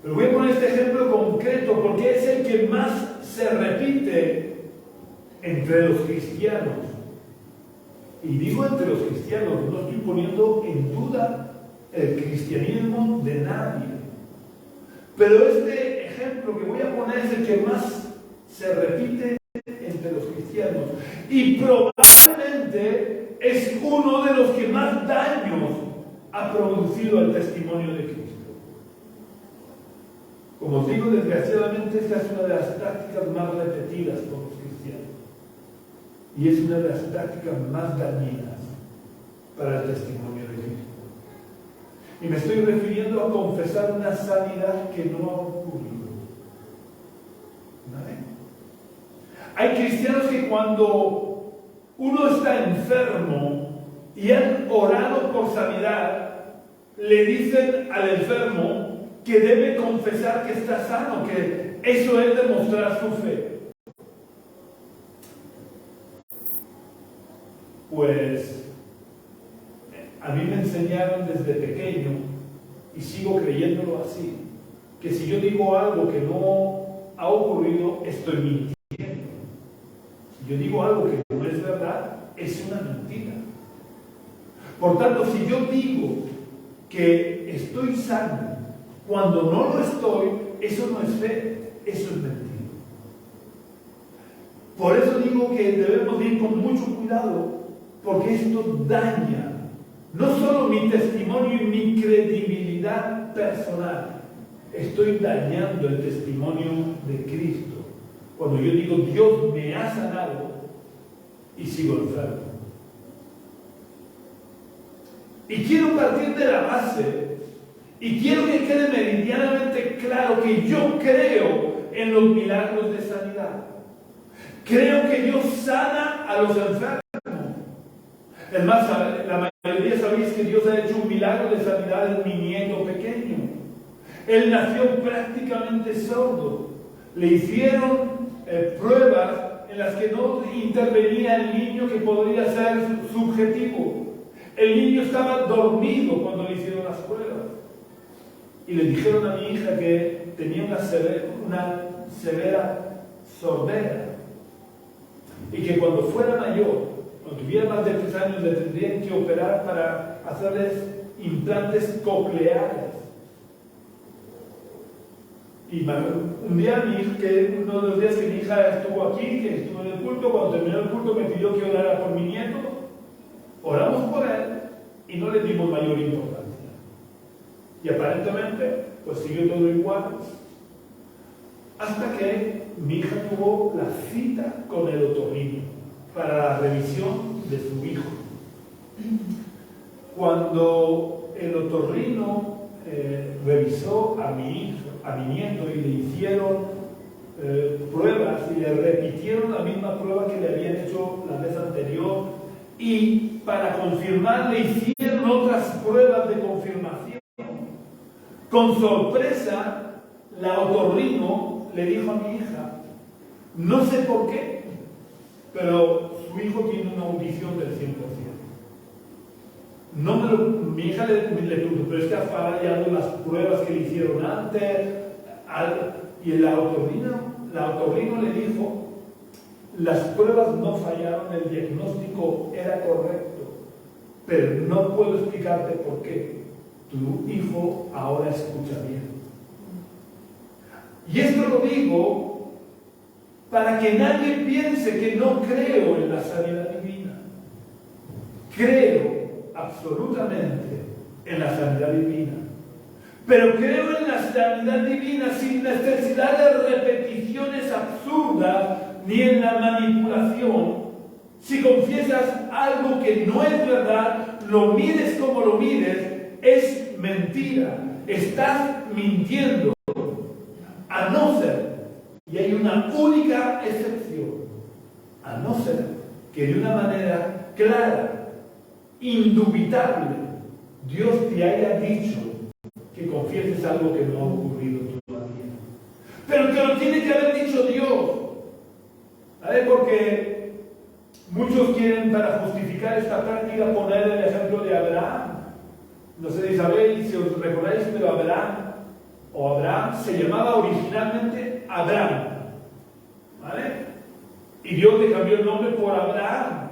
Pero voy a poner este ejemplo concreto porque es el que más se repite entre los cristianos. Y digo entre los cristianos, no estoy poniendo en duda el cristianismo de nadie. Pero este ejemplo que voy a poner es el que más se repite entre los cristianos. Y probablemente es uno de los que más daños ha producido al testimonio de Cristo. Como os digo, desgraciadamente esta es una de las prácticas más repetidas por los cristianos. Y es una de las prácticas más dañinas para el testimonio de Cristo. Y me estoy refiriendo a confesar una sanidad que no ha ocurrido. ¿Vale? Hay cristianos que cuando uno está enfermo y han orado por sanidad, le dicen al enfermo que debe confesar que está sano, que eso es demostrar su fe. Pues a mí me enseñaron desde pequeño, y sigo creyéndolo así, que si yo digo algo que no ha ocurrido, estoy mintiendo. Si yo digo algo que no es verdad, es una mentira. Por tanto, si yo digo que estoy sano cuando no lo estoy, eso no es fe, eso es mentira. Por eso digo que debemos ir con mucho cuidado, porque esto daña no solo mi testimonio y mi credibilidad personal, estoy dañando el testimonio de Cristo. Cuando yo digo, Dios me ha sanado y sigo enfermo. Y quiero partir de la base, y quiero que quede meridianamente claro que yo creo en los milagros de sanidad. Creo que Dios sana a los enfermos. Es más, la mayoría sabéis que Dios ha hecho un milagro de sanidad en mi nieto pequeño. Él nació prácticamente sordo. Le hicieron pruebas en las que no intervenía el niño, que podría ser subjetivo. El niño estaba dormido cuando le hicieron las pruebas. Y le dijeron a mi hija que tenía una severa sordera. Y que cuando fuera mayor, cuando tuviera más de 3 años, le tendrían que operar para hacerles implantes cocleares. Y un día, uno de los días que mi hija estuvo aquí, que estuvo en el culto, cuando terminó el culto me pidió que orara por mi nieto. Oramos por él y no le dimos mayor importancia. Y aparentemente, pues siguió todo igual. Hasta que mi hija tuvo la cita con el otorrino para la revisión de su hijo. Cuando el otorrino revisó a mi nieto y le hicieron pruebas y le repitieron la misma prueba que le habían hecho la vez anterior, y para confirmar le hicieron otras pruebas de confirmación. Con sorpresa, la otorrino le dijo a mi hija, no sé por qué, pero su hijo tiene una audición del 100%. Mi hija le preguntó, pero es que ha fallado las pruebas que le hicieron antes. Y la otorrino le dijo, las pruebas no fallaron, el diagnóstico era correcto, pero no puedo explicarte por qué. Tu hijo ahora escucha bien. Y esto lo digo para que nadie piense que no creo en la sanidad divina. Creo absolutamente en la sanidad divina. Pero creo en la sanidad divina sin necesidad de repeticiones absurdas ni en la manipulación. Si confiesas algo que no es verdad, lo mires como lo mires, es mentira. Estás mintiendo. A no ser, y hay una única excepción, a no ser que de una manera clara, indubitable, Dios te haya dicho que confieses algo que no ha ocurrido todavía. Pero te lo tiene que haber dicho Dios. ¿Vale? Porque muchos quieren, para justificar esta práctica, poner el ejemplo de Abraham. No sé si sabéis, si os recordáis, pero Abraham se llamaba originalmente Abraham. ¿Vale? Y Dios le cambió el nombre por Abraham.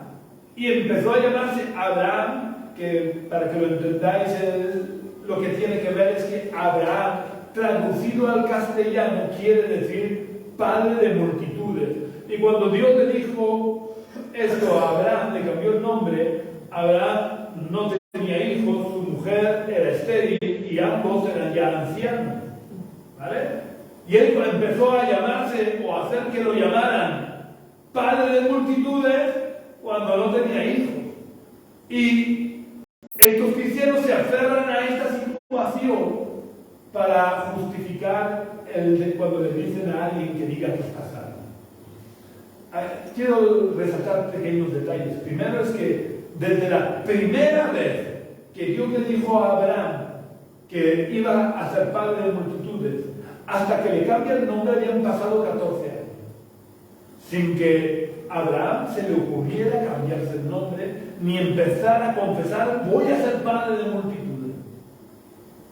Y empezó a llamarse Abraham, que para que lo entendáis, lo que tiene que ver es que Abraham, traducido al castellano, quiere decir padre de multitudes. Y cuando Dios le dijo esto a Abraham, le cambió el nombre. Abraham no tenía hijos, su mujer era estéril y ambos eran ya ancianos. ¿Vale? Y él empezó a llamarse, o a hacer que lo llamaran padre de multitudes, cuando no tenía hijos. Y estos cristianos se aferran a esta situación para justificar cuando le dicen a alguien que diga que está sano. Quiero resaltar pequeños detalles. Primero es que desde la primera vez que Dios le dijo a Abraham que iba a ser padre de multitudes, hasta que le cambia el nombre habían pasado 14 años. Sin que a Abraham se le ocurriera cambiarse el nombre, ni empezar a confesar, voy a ser padre de multitudes.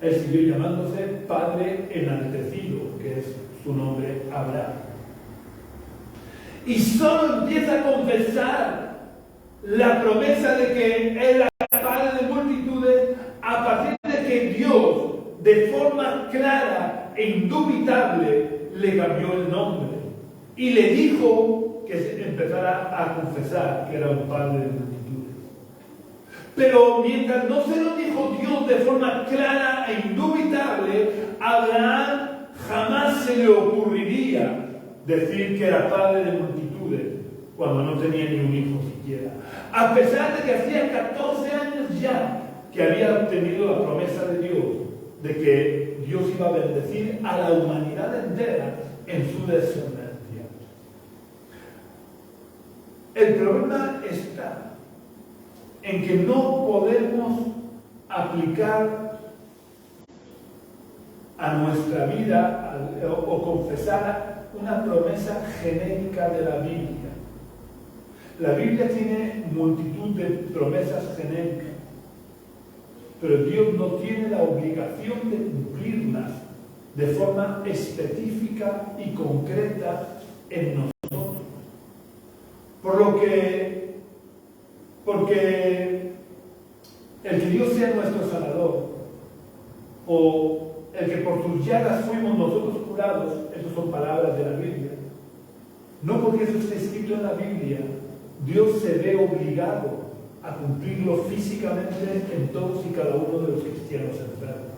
Él siguió llamándose Padre Enaltecido, que es su nombre, Abraham. Y solo empieza a confesar la promesa de que él era padre de multitudes a partir de que Dios, de forma clara e indubitable, le cambió el nombre y le dijo que empezara a confesar que era un padre de multitudes. Pero mientras no se lo dijo Dios de forma clara e indubitable, a Abraham jamás se le ocurriría decir que era padre de multitudes cuando no tenía ni un hijo siquiera. A pesar de que hacía 14 años ya que había obtenido la promesa de Dios, de que Dios iba a bendecir a la humanidad entera en su descendencia. El problema está en que no podemos aplicar a nuestra vida o confesar una promesa genérica de la Biblia. La Biblia tiene multitud de promesas genéricas, pero Dios no tiene la obligación de cumplirlas de forma específica y concreta en nosotros. Porque el que Dios sea nuestro sanador, o el que por sus llagas fuimos nosotros curados, esas son palabras de la Biblia. No porque eso esté escrito en la Biblia, Dios se ve obligado a cumplirlo físicamente en todos y cada uno de los cristianos enfermos.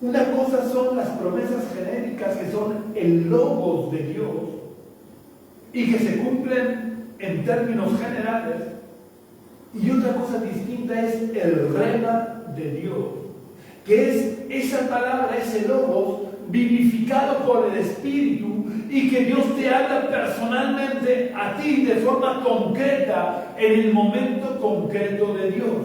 Una cosa son las promesas genéricas que son el logos de Dios y que se cumplen en términos generales, y otra cosa distinta es el rema de Dios, que es esa palabra, ese logos vivificado por el Espíritu, y que Dios te habla personalmente a ti de forma concreta en el momento concreto de Dios.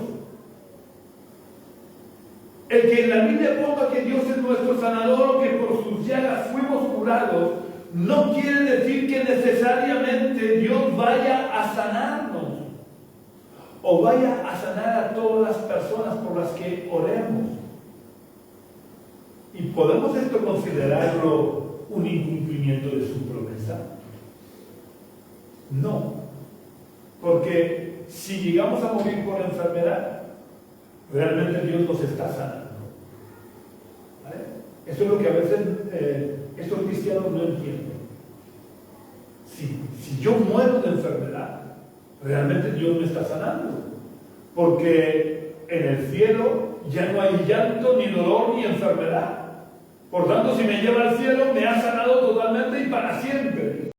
El que en la Biblia ponga que Dios es nuestro sanador o que por sus llagas fuimos curados, no quiere decir que necesariamente Dios vaya a sanarnos o vaya a sanar a todas las personas por las que oremos. ¿Y podemos esto considerarlo un incumplimiento de su promesa? No, porque si llegamos a morir por enfermedad, realmente Dios nos está sanando. ¿Vale? Eso es lo que a veces estos cristianos no entienden. Si yo muero de enfermedad, realmente Dios me está sanando, porque en el cielo ya no hay llanto, ni dolor, ni enfermedad. Por tanto, si me lleva al cielo, me ha sanado totalmente y para siempre.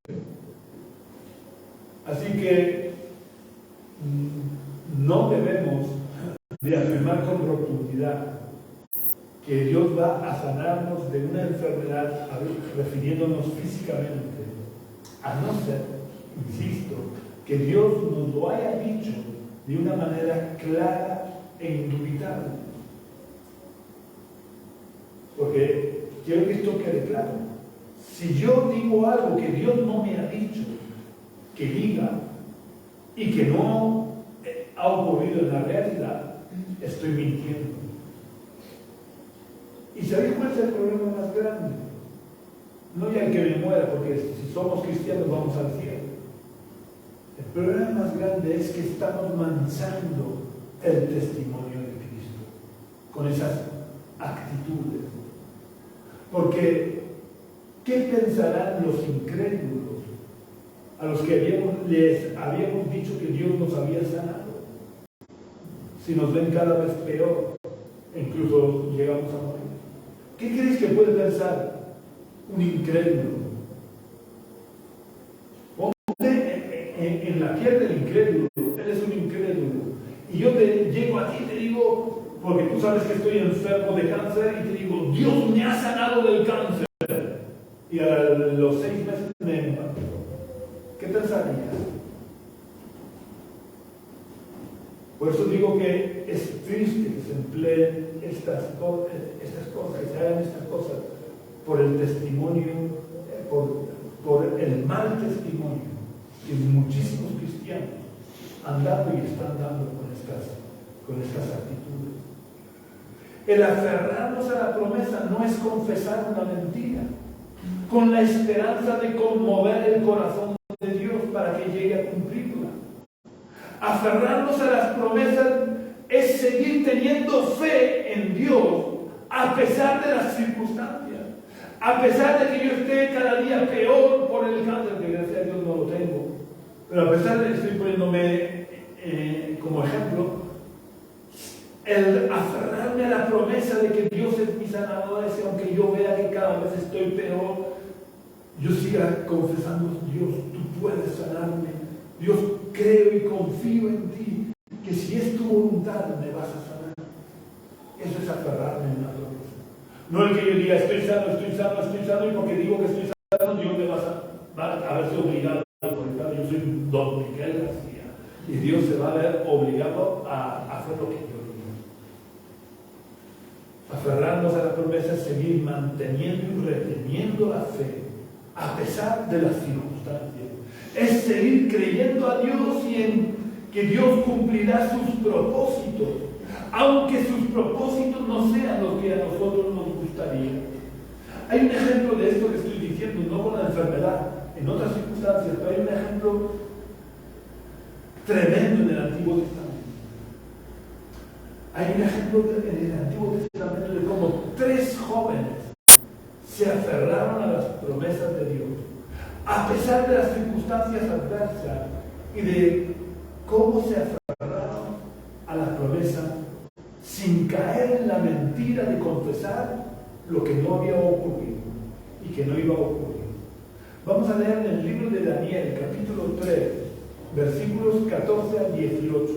Así que no debemos de afirmar con rotundidad que Dios va a sanarnos de una enfermedad, refiriéndonos físicamente, a no ser, insisto, que Dios nos lo haya dicho de una manera clara e indubitable. Porque quiero que esto quede claro. Si yo digo algo que Dios no me ha dicho que diga y que no ha ocurrido en la realidad, estoy mintiendo. ¿Y sabéis cuál es el problema más grande? No ya el que me muera, porque si somos cristianos vamos al cielo. El problema más grande es que estamos manchando el testimonio de Cristo con esas actitudes. Porque, ¿qué pensarán los incrédulos a los que les habíamos dicho que Dios nos había sanado? Si nos ven cada vez peor, e incluso llegamos a morir. ¿Qué crees que puede pensar un incrédulo? En la piel del incrédulo, eres un incrédulo, y yo te llego a ti y te digo, porque tú sabes que estoy enfermo de cáncer, y te digo, Dios me ha sanado del cáncer, y a los 6 meses me mato. ¿Qué pensarías? Por eso digo que es triste que se empleen estas cosas, que se hagan estas cosas por el testimonio, por el mal testimonio que muchísimos cristianos han dado y están dando con estas actitudes. El aferrarnos a la promesa no es confesar una mentira, con la esperanza de conmover el corazón de Dios para que llegue a cumplirla. Aferrarnos a las promesas es seguir teniendo fe en Dios a pesar de las circunstancias, a pesar de que yo esté cada día peor por el cáncer, que gracias a Dios no lo tengo, pero a pesar de que estoy poniéndome como ejemplo, el aferrarme a la promesa de que Dios es mi sanador, es que aunque yo vea que cada vez estoy peor, yo siga confesando: Dios, tú puedes sanarme. Dios, creo y confío en ti, que si es tu voluntad me vas a sanar. Eso es aferrarme en la promesa. No el que yo diga: estoy sano, y porque digo que estoy sano, Dios me va a verse obligado. Yo soy don Miguel García y Dios se va a ver obligado a hacer lo que yo digo. Aferrarnos a la promesa es seguir manteniendo y reteniendo la fe a pesar de las circunstancias. Es seguir creyendo a Dios y en que Dios cumplirá sus propósitos, aunque sus propósitos no sean los que a nosotros nos gustaría. Hay un ejemplo de esto que estoy diciendo, no con la enfermedad, en otras circunstancias, pero hay un ejemplo tremendo en el Antiguo Testamento. Hay un ejemplo en el Antiguo Testamento de cómo 3 jóvenes se aferraron a las promesas de Dios, a pesar de las circunstancias adversas, y de cómo se aferraron a la promesa sin caer en la mentira de confesar lo que no había ocurrido y que no iba a ocurrir. Vamos a leer en el libro de Daniel, capítulo 3, versículos 14 al 18.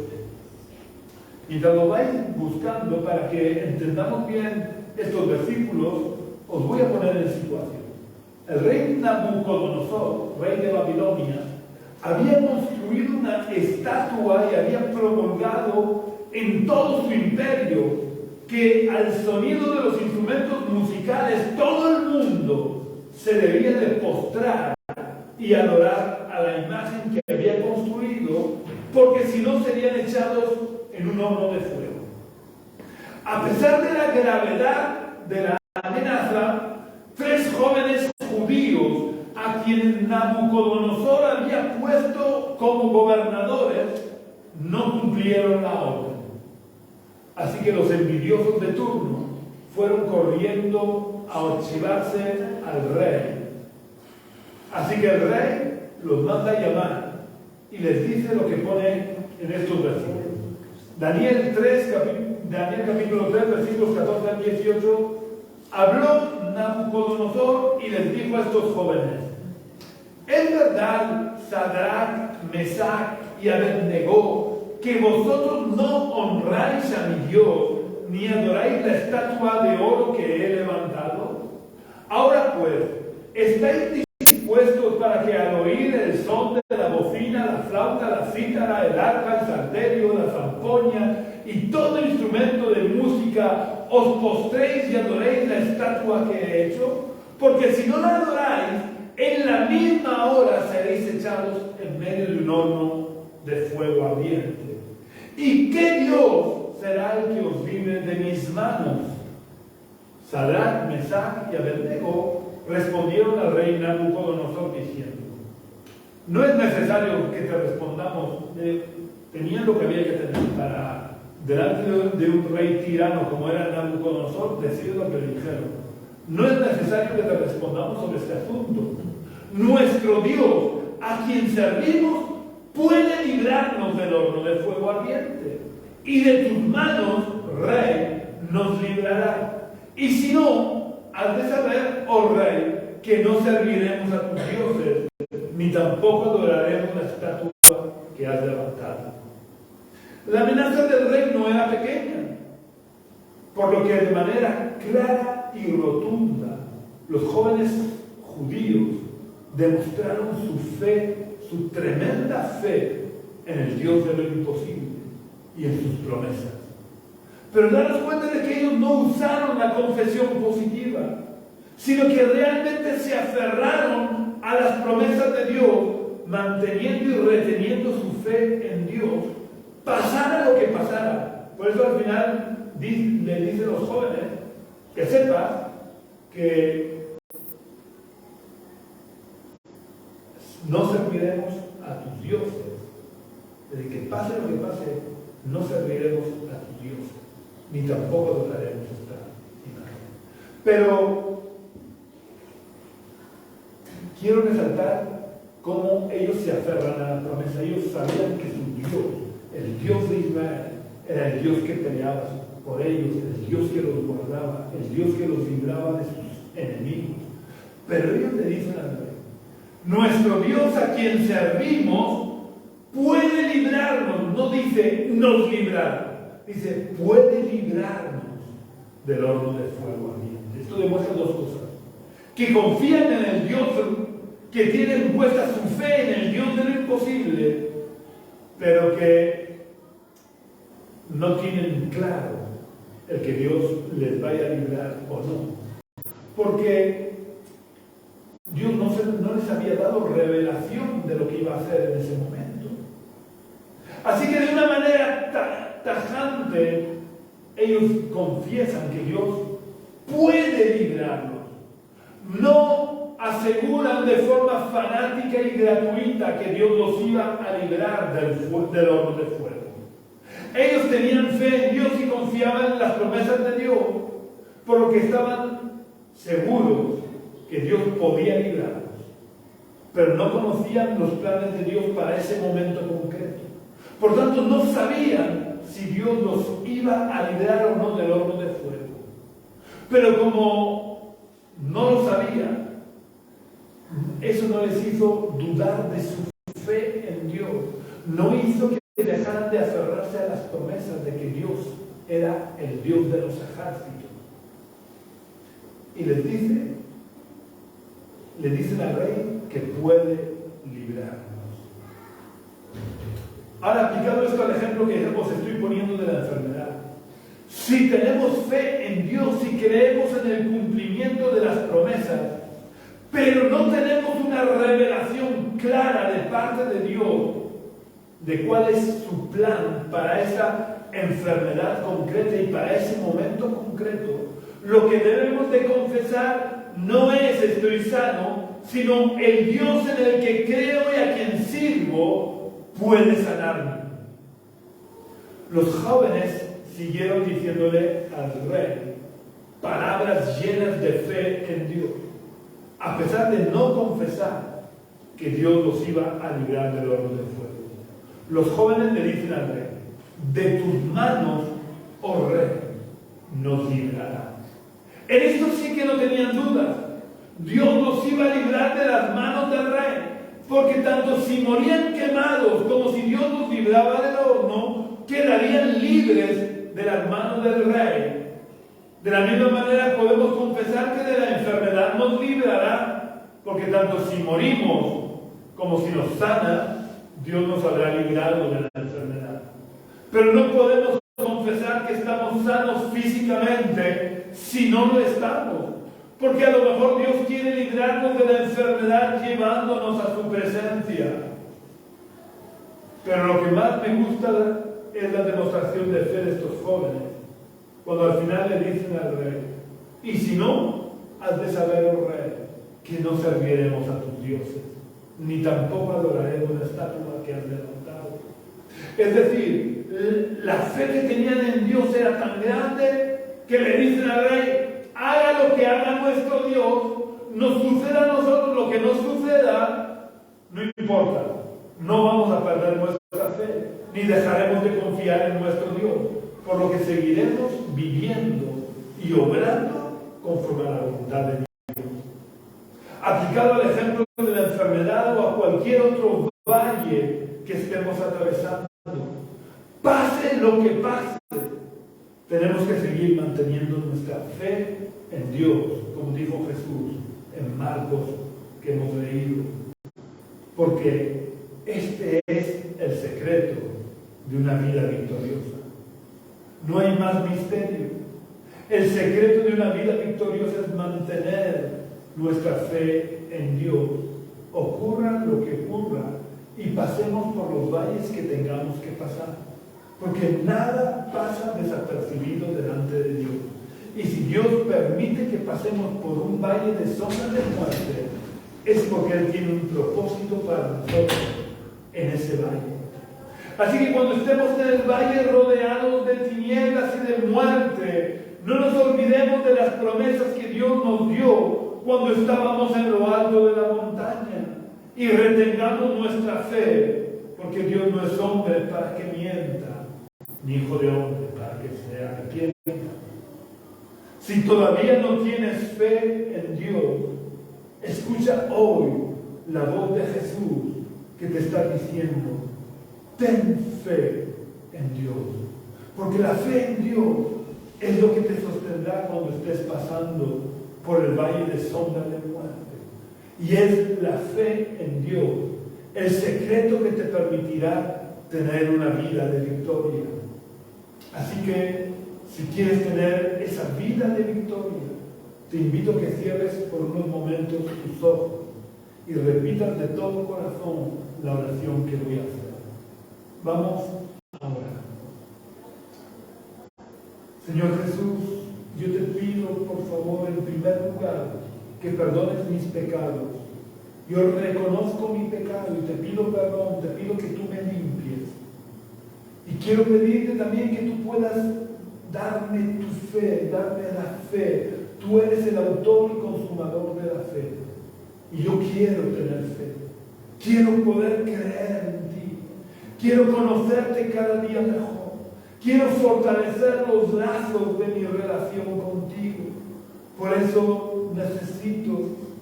Mientras lo vais buscando para que entendamos bien estos versículos, os voy a poner en situación. El rey Nabucodonosor, rey de Babilonia, había construido una estatua y había promulgado en todo su imperio que al sonido de los instrumentos musicales todo el mundo se debía de postrar y adorar a la imagen que había construido, porque si no serían echados en un horno de fuego. A pesar de la gravedad de la amenaza, 3 jóvenes judíos a quienes Nabucodonosor había puesto como gobernadores no cumplieron la orden. Así que los envidiosos de turno fueron corriendo a archivarse al rey. Así que el rey los manda a llamar y les dice lo que pone en estos versículos. Daniel capítulo 3, versículos 14 al 18. Habló Nabucodonosor y les dijo a estos jóvenes: ¿es verdad, Sadrach, Mesach y Abednego, que vosotros no honráis a mi Dios, ni adoráis la estatua de oro que he levantado? Ahora pues, ¿estáis dispuestos para que al oír el son de la bocina, la flauta, la cítara, el arpa, el salterio, la zampoña y todo instrumento de música, os postréis y adoréis la estatua que he hecho? Porque si no la adoráis, en la misma hora seréis echados en medio de un horno de fuego ardiente. ¿Y qué Dios será el que os libre de mis manos? Sadrach, Mesach y Abednego respondieron al rey Nabucodonosor diciendo: no es necesario que te respondamos. Tenían lo que había que tener para, delante de un rey tirano como era Nabucodonosor, decir lo que le dijeron. No es necesario que te respondamos sobre este asunto. Nuestro Dios, a quien servimos, puede librarnos del horno de fuego ardiente, y de tus manos, rey, nos librará. Y si no, has de saber, oh rey, que no serviremos a tus dioses, ni tampoco adoraremos la estatua que has levantado. La amenaza del rey no era pequeña, por lo que de manera clara y rotunda los jóvenes judíos demostraron su fe, su tremenda fe en el Dios de lo imposible y en sus promesas. Pero daros cuenta de que ellos no usaron la confesión positiva, sino que realmente se aferraron a las promesas de Dios, manteniendo y reteniendo su fe en Dios, pasara lo que pasara. Por eso al final le dice a los jóvenes que sepas que no serviremos a tus dioses. Desde que pase lo que pase, no serviremos a tus dioses, ni tampoco adoraremos esta imagen. Pero quiero resaltar cómo ellos se aferran a la promesa. Ellos sabían que su Dios, el Dios de Israel, era el Dios que peleaba por ellos, el Dios que los guardaba, el Dios que los libraba de sus enemigos. Pero ellos le dicen al rey: nuestro Dios a quien servimos puede librarnos. No dice nos librará, dice puede librarnos del horno de fuego ardiente. Esto demuestra dos cosas: que confían en el Dios, que tienen puesta su fe en el Dios de lo imposible, pero que no tienen claro el que Dios les vaya a librar o no. Porque Dios no les había dado revelación de lo que iba a hacer en ese momento. Así que de una manera tajante, ellos confiesan que Dios puede librarlos. No aseguran de forma fanática y gratuita que Dios los iba a librar del horno de fuego. Ellos tenían fe en Dios y confiaban en las promesas de Dios, por lo que estaban seguros que Dios podía librarlos, pero no conocían los planes de Dios para ese momento concreto. Por tanto, no sabían si Dios los iba a librar o no del horno de fuego. Pero como no lo sabían, eso no les hizo dudar de su fe en Dios. No hizo que dejaran de aferrarse a las promesas de que Dios era el Dios de los ejércitos. Y les dicen al rey que puede librarnos. Ahora, aplicado esto al ejemplo que os estoy poniendo de la enfermedad, si tenemos fe en Dios, si creemos en el cumplimiento de las promesas, pero no tenemos una revelación clara de parte de Dios de cuál es su plan para esa enfermedad concreta y para ese momento concreto, lo que debemos de confesar no es estoy sano, sino el Dios en el que creo y a quien sirvo puede sanarme. Los jóvenes siguieron diciéndole al rey palabras llenas de fe en Dios, a pesar de no confesar que Dios los iba a librar del horno de fuego. Los jóvenes le dicen al rey: de tus manos, oh rey, nos librará. En esto sí que no tenían dudas. Dios los iba a librar de las manos del rey, porque tanto si morían quemados como si Dios los libraba del horno, quedarían libres de las manos del rey. De la misma manera podemos confesar que de la enfermedad nos librará, porque tanto si morimos como si nos sana, Dios nos habrá librado de la enfermedad. Pero no podemos confesar que estamos sanos físicamente si no lo estamos, porque a lo mejor Dios quiere librarnos de la enfermedad llevándonos a su presencia. Pero lo que más me gusta es la demostración de fe de estos jóvenes, cuando al final le dicen al rey: y si no, has de saber, oh rey, que no serviremos a tus dioses, ni tampoco adoraremos la estatua que has levantado. Es decir, la fe que tenían en Dios era tan grande que le dicen al rey: haga lo que haga nuestro Dios, nos suceda a nosotros lo que nos suceda, no importa, no vamos a perder nuestra fe, ni dejaremos de confiar en nuestro Dios, por lo que seguiremos viviendo y obrando conforme a la voluntad de Dios. Aplicado al ejemplo de la enfermedad o a cualquier otro valle que estemos atravesando, pase lo que pase, tenemos que seguir manteniendo nuestra fe en Dios, como dijo Jesús en Marcos que hemos leído, porque este es el secreto de una vida victoriosa. No hay más misterio. El secreto de una vida victoriosa es mantener nuestra fe en Dios, ocurra lo que ocurra y pasemos por los valles que tengamos que pasar, porque nada pasa desapercibido delante de Dios. Y si Dios permite que pasemos por un valle de sombra de muerte, es porque Él tiene un propósito para nosotros en ese valle. Así que cuando estemos en el valle rodeados de tinieblas y de muerte, no nos olvidemos de las promesas que Dios nos dio cuando estábamos en lo alto de la montaña, y retengamos nuestra fe, porque Dios no es hombre para que mienta, ni hijo de hombre para para que se arrepienta. Si todavía no tienes fe en Dios, escucha hoy la voz de Jesús que te está diciendo: ten fe en Dios. Porque la fe en Dios es lo que te sostendrá cuando estés pasando por el valle de sombra de muerte. Y es la fe en Dios el secreto que te permitirá tener una vida de victoria. Así que, si quieres tener esa vida de victoria, te invito a que cierres por unos momentos tus ojos y repitas de todo corazón la oración que voy a hacer. Vamos a orar. Señor Jesús, yo te pido, por favor, en primer lugar, que perdones mis pecados. Yo reconozco mi pecado y te pido perdón, te pido que tú me limpies. Y quiero pedirte también que tú puedas darme tu fe, darme la fe. Tú eres el autor y consumador de la fe. Y yo quiero tener fe. Quiero poder creer en ti. Quiero conocerte cada día mejor. Quiero fortalecer los lazos de mi relación contigo. Por eso necesito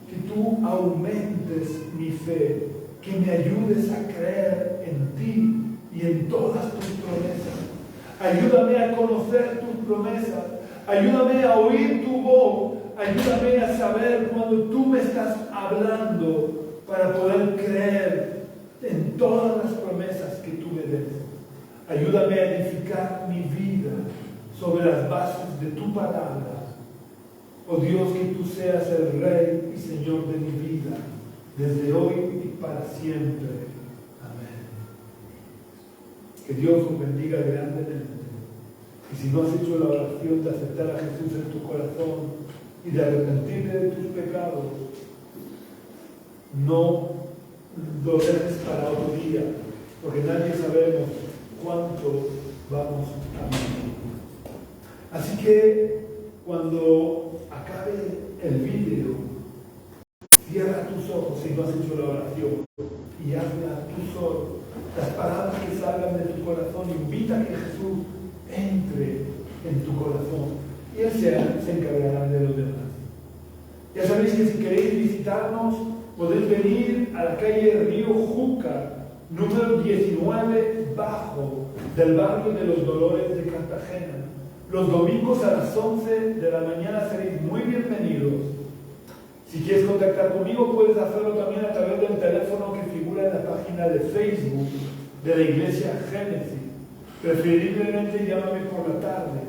que tú aumentes mi fe, que me ayudes a creer en ti y en todas tus promesas. Ayúdame a conocer tus promesas. Ayúdame a oír tu voz. Ayúdame a saber cuando tú me estás hablando para poder creer en todas las promesas que tú me des. Ayúdame a edificar mi vida sobre las bases de tu palabra. Oh Dios, que tú seas el Rey y Señor de mi vida, desde hoy y para siempre. Amén. Que Dios os bendiga grandemente. Y si no has hecho la oración de aceptar a Jesús en tu corazón y de arrepentirte de tus pecados, no lo dejes para otro día, porque nadie sabemos cuánto vamos a vivir. Así que cuando acabe el vídeo, cierra tus ojos si no has hecho la oración y habla tú solo las palabras que salgan de tu corazón. Invita a que Jesús entre en tu corazón y Él se encargará de los demás. Ya sabéis que si queréis visitarnos, podéis venir a la calle Río Júcar, número 19 bajo, del barrio de los Dolores de Cartagena. Los domingos a las 11 de la mañana seréis muy bienvenidos. Si quieres contactar conmigo, puedes hacerlo también a través del teléfono que figura en la página de Facebook de la Iglesia Génesis. Preferiblemente llámame por la tarde.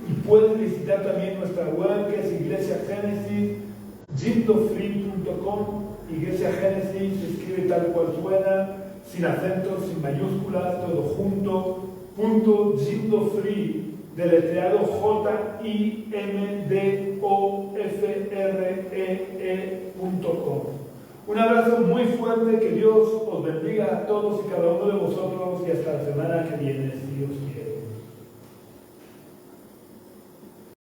Y puedes visitar también nuestra web, que es Iglesia Génesis, gindofree.com. Iglesia Génesis se escribe tal cual suena, sin acentos, sin mayúsculas, todo junto, .gindofree, deletreado JIMDOFREE.com. Un abrazo muy fuerte, que Dios os bendiga a todos y cada uno de vosotros, y hasta la semana que viene, si Dios quiere.